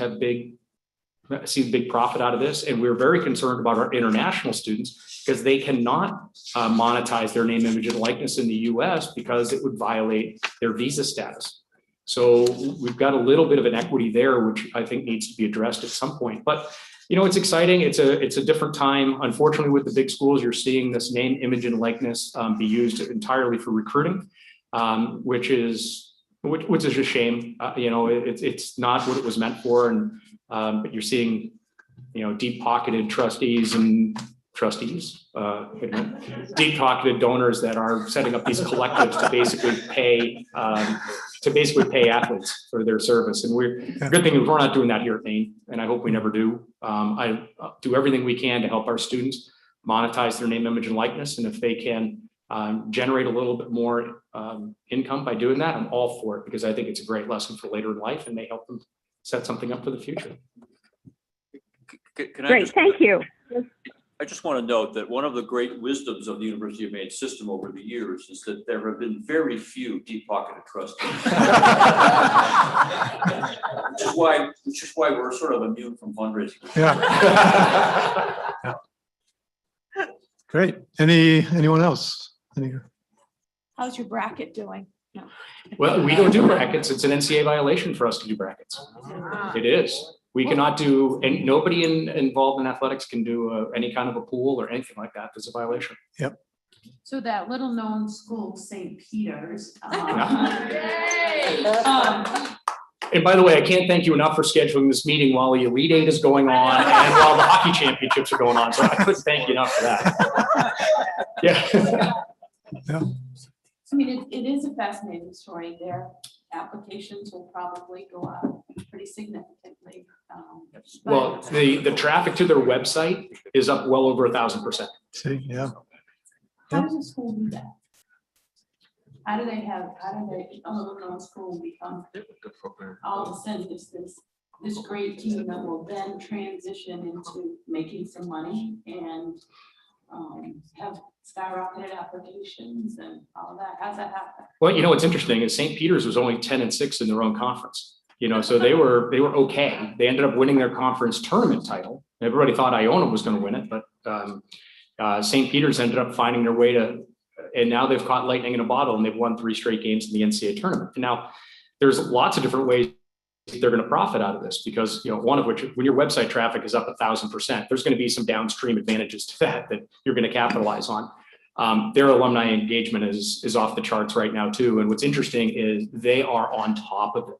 see big profit out of this. And we're very concerned about our international students, because they cannot monetize their name, image, and likeness in the US because it would violate their visa status. So we've got a little bit of an equity there, which I think needs to be addressed at some point. But it's exciting. It's a different time. Unfortunately, with the big schools, you're seeing this name, image, and likeness be used entirely for recruiting, which is a shame. It's not what it was meant for. And but you're seeing, deep-pocketed deep-pocketed donors that are setting up these collectives to basically pay athletes for their service. And good thing is we're not doing that here at Maine, and I hope we never do. I do everything we can to help our students monetize their name, image, and likeness. And if they can generate a little bit more income by doing that, I'm all for it, because I think it's a great lesson for later in life and may help them set something up for the future. Great, thank you. I just want to note that one of the great wisdoms of the University of Maine system over the years is that there have been very few deep-pocketed trustees. which is why we're sort of immune from fundraising. Yeah. Yeah. Great. Anyone else? How's your bracket doing? No. Well, we don't do brackets. It's an NCAA violation for us to do brackets. It is. We cannot do, and nobody involved in athletics can do any kind of a pool or anything like that. It's a violation. Yep. So that little known school, St. Peter's, And by the way, I can't thank you enough for scheduling this meeting while the Elite Eight is going on and while the hockey championships are going on. So I couldn't thank you enough for that. Yeah. I mean, it is a fascinating story. Their applications will probably go up pretty significantly. Well, the traffic to their website is up well over 1,000%. See, yeah. How does a school do that? How do they, Illinois school become, all of a sudden, this great team that will then transition into making some money and have skyrocketed applications and all that? How's that happen? Well, you know, what's interesting is St. Peter's was only 10-6 in their own conference. You know, so they were okay. They ended up winning their conference tournament title. Everybody thought Iona was going to win it, but St. Peter's ended up finding their way to, and now they've caught lightning in a bottle and they've won 3 straight games in the NCAA tournament. And now there's lots of different ways they're going to profit out of this, because, you know, one of which, when your website traffic is up 1,000%, there's going to be some downstream advantages to that you're going to capitalize on. Their alumni engagement is off the charts right now too. And what's interesting is they are on top of it.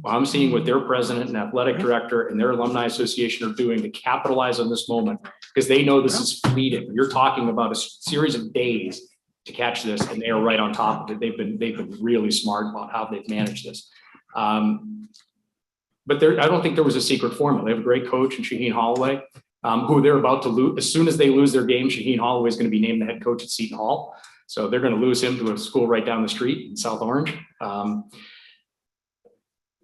Well, I'm seeing what their president and athletic director and their alumni association are doing to capitalize on this moment, because they know this is fleeting. You're talking about a series of days to catch this, and they are right on top of it. They've been really smart about how they've managed this. But I don't think there was a secret formula. They have a great coach in Shaheen Holloway, who they're about to lose. As soon as they lose their game, Shaheen Holloway is going to be named the head coach at Seton Hall. So they're going to lose him to a school right down the street in South Orange.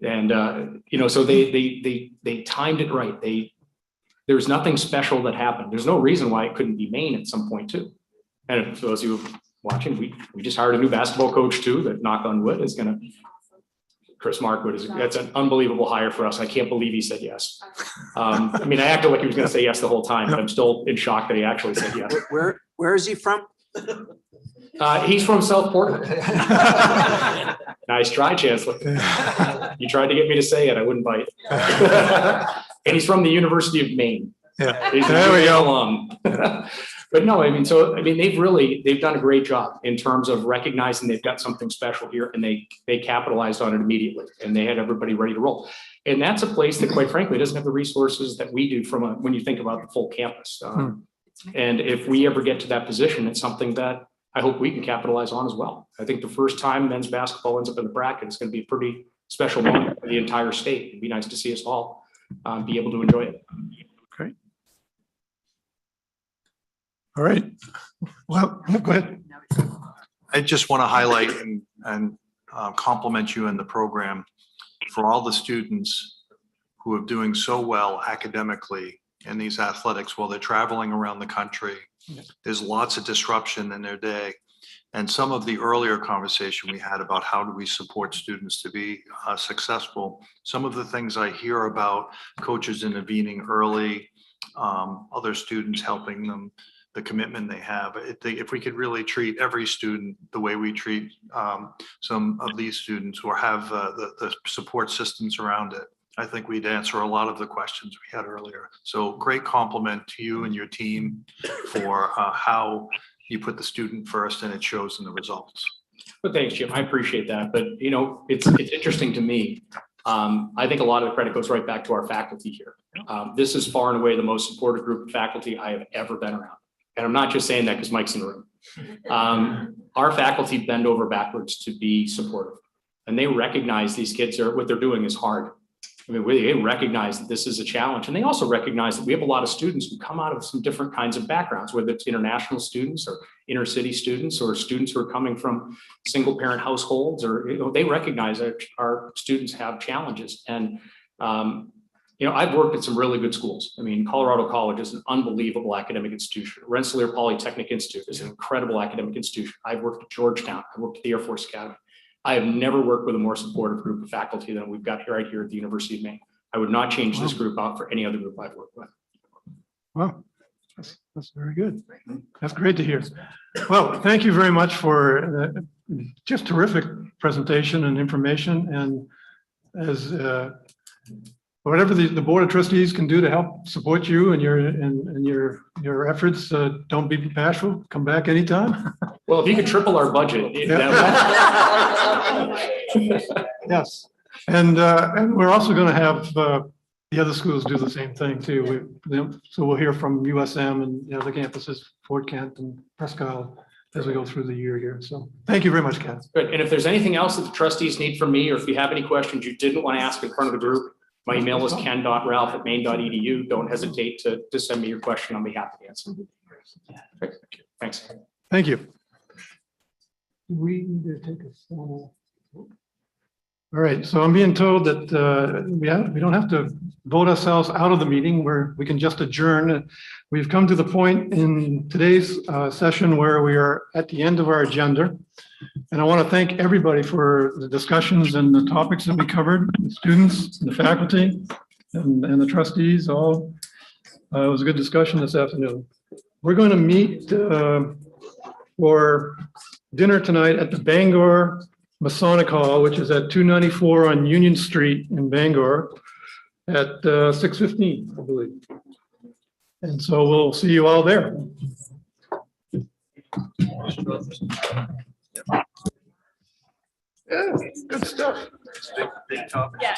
You know, so they timed it right. There's nothing special that happened. There's no reason why it couldn't be Maine at some point too. And for those of you watching, we just hired a new basketball coach too, that, knock on wood, is going to, Chris Markwood, that's an unbelievable hire for us. I can't believe he said yes. I mean, I acted like he was going to say yes the whole time, but I'm still in shock that he actually said yes. Where is he from? He's from South Portland. Nice try, Chancellor. You tried to get me to say it. I wouldn't bite. And he's from the University of Maine. Yeah. There we go. But no, I mean, they've done a great job in terms of recognizing they've got something special here, and they capitalized on it immediately, and they had everybody ready to roll. And that's a place that, quite frankly, doesn't have the resources that we do when you think about the full campus. And if we ever get to that position, it's something that I hope we can capitalize on as well. I think the first time men's basketball ends up in the bracket is going to be a pretty special moment for the entire state. It'd be nice to see us all be able to enjoy it. Great. All right. Well, go ahead. I just want to highlight and compliment you and the program for all the students who are doing so well academically in these athletics while they're traveling around the country. There's lots of disruption in their day. And some of the earlier conversation we had about how do we support students to be successful, some of the things I hear about coaches intervening early, other students helping them, the commitment they have. If we could really treat every student the way we treat some of these students, or have the support systems around it, I think we'd answer a lot of the questions we had earlier. So great compliment to you and your team for how you put the student first, and it shows in the results. But thanks, Jim. I appreciate that. But, you know, it's interesting to me. I think a lot of the credit goes right back to our faculty here. This is far and away the most supportive group of faculty I have ever been around. And I'm not just saying that because Mike's in the room. Our faculty bend over backwards to be supportive, and they recognize these kids what they're doing is hard. I mean, they recognize that this is a challenge, and they also recognize that we have a lot of students who come out of some different kinds of backgrounds, whether it's international students or inner city students or students who are coming from single parent households, or, you know, they recognize that our students have challenges. And, you know, I've worked at some really good schools. I mean, Colorado College is an unbelievable academic institution. Rensselaer Polytechnic Institute is an incredible academic institution. I've worked at Georgetown. I worked at the Air Force Academy. I have never worked with a more supportive group of faculty than we've got right here at the University of Maine. I would not change this group out for any other group I've worked with. Wow, that's very good. That's great to hear. Well, thank you very much for just terrific presentation and information. And as whatever the Board of Trustees can do to help support you and your efforts, don't be bashful. Come back anytime. Well, if you could triple our budget. Yes. And we're also going to have the other schools do the same thing too. So we'll hear from USM and the other campuses, Fort Kent and Presque Isle, as we go through the year here. So thank you very much, Ken. Good. And if there's anything else that the trustees need from me, or if you have any questions you didn't want to ask in front of the group, my email is ken.ralph@maine.edu. Don't hesitate to send me your question. I'll be happy to answer. Great. Thanks. Thank you. We need to take a small. All right, so I'm being told that we don't have to vote ourselves out of the meeting, where we can just adjourn. We've come to the point in today's session where we are at the end of our agenda. And I want to thank everybody for the discussions and the topics that we covered, the students, the faculty, and the trustees all. It was a good discussion this afternoon. We're going to meet for dinner tonight at the Bangor Masonic Hall, which is at 294 on Union Street in Bangor at 6:15, I believe. And so we'll see you all there. Yeah, good stuff. Yeah.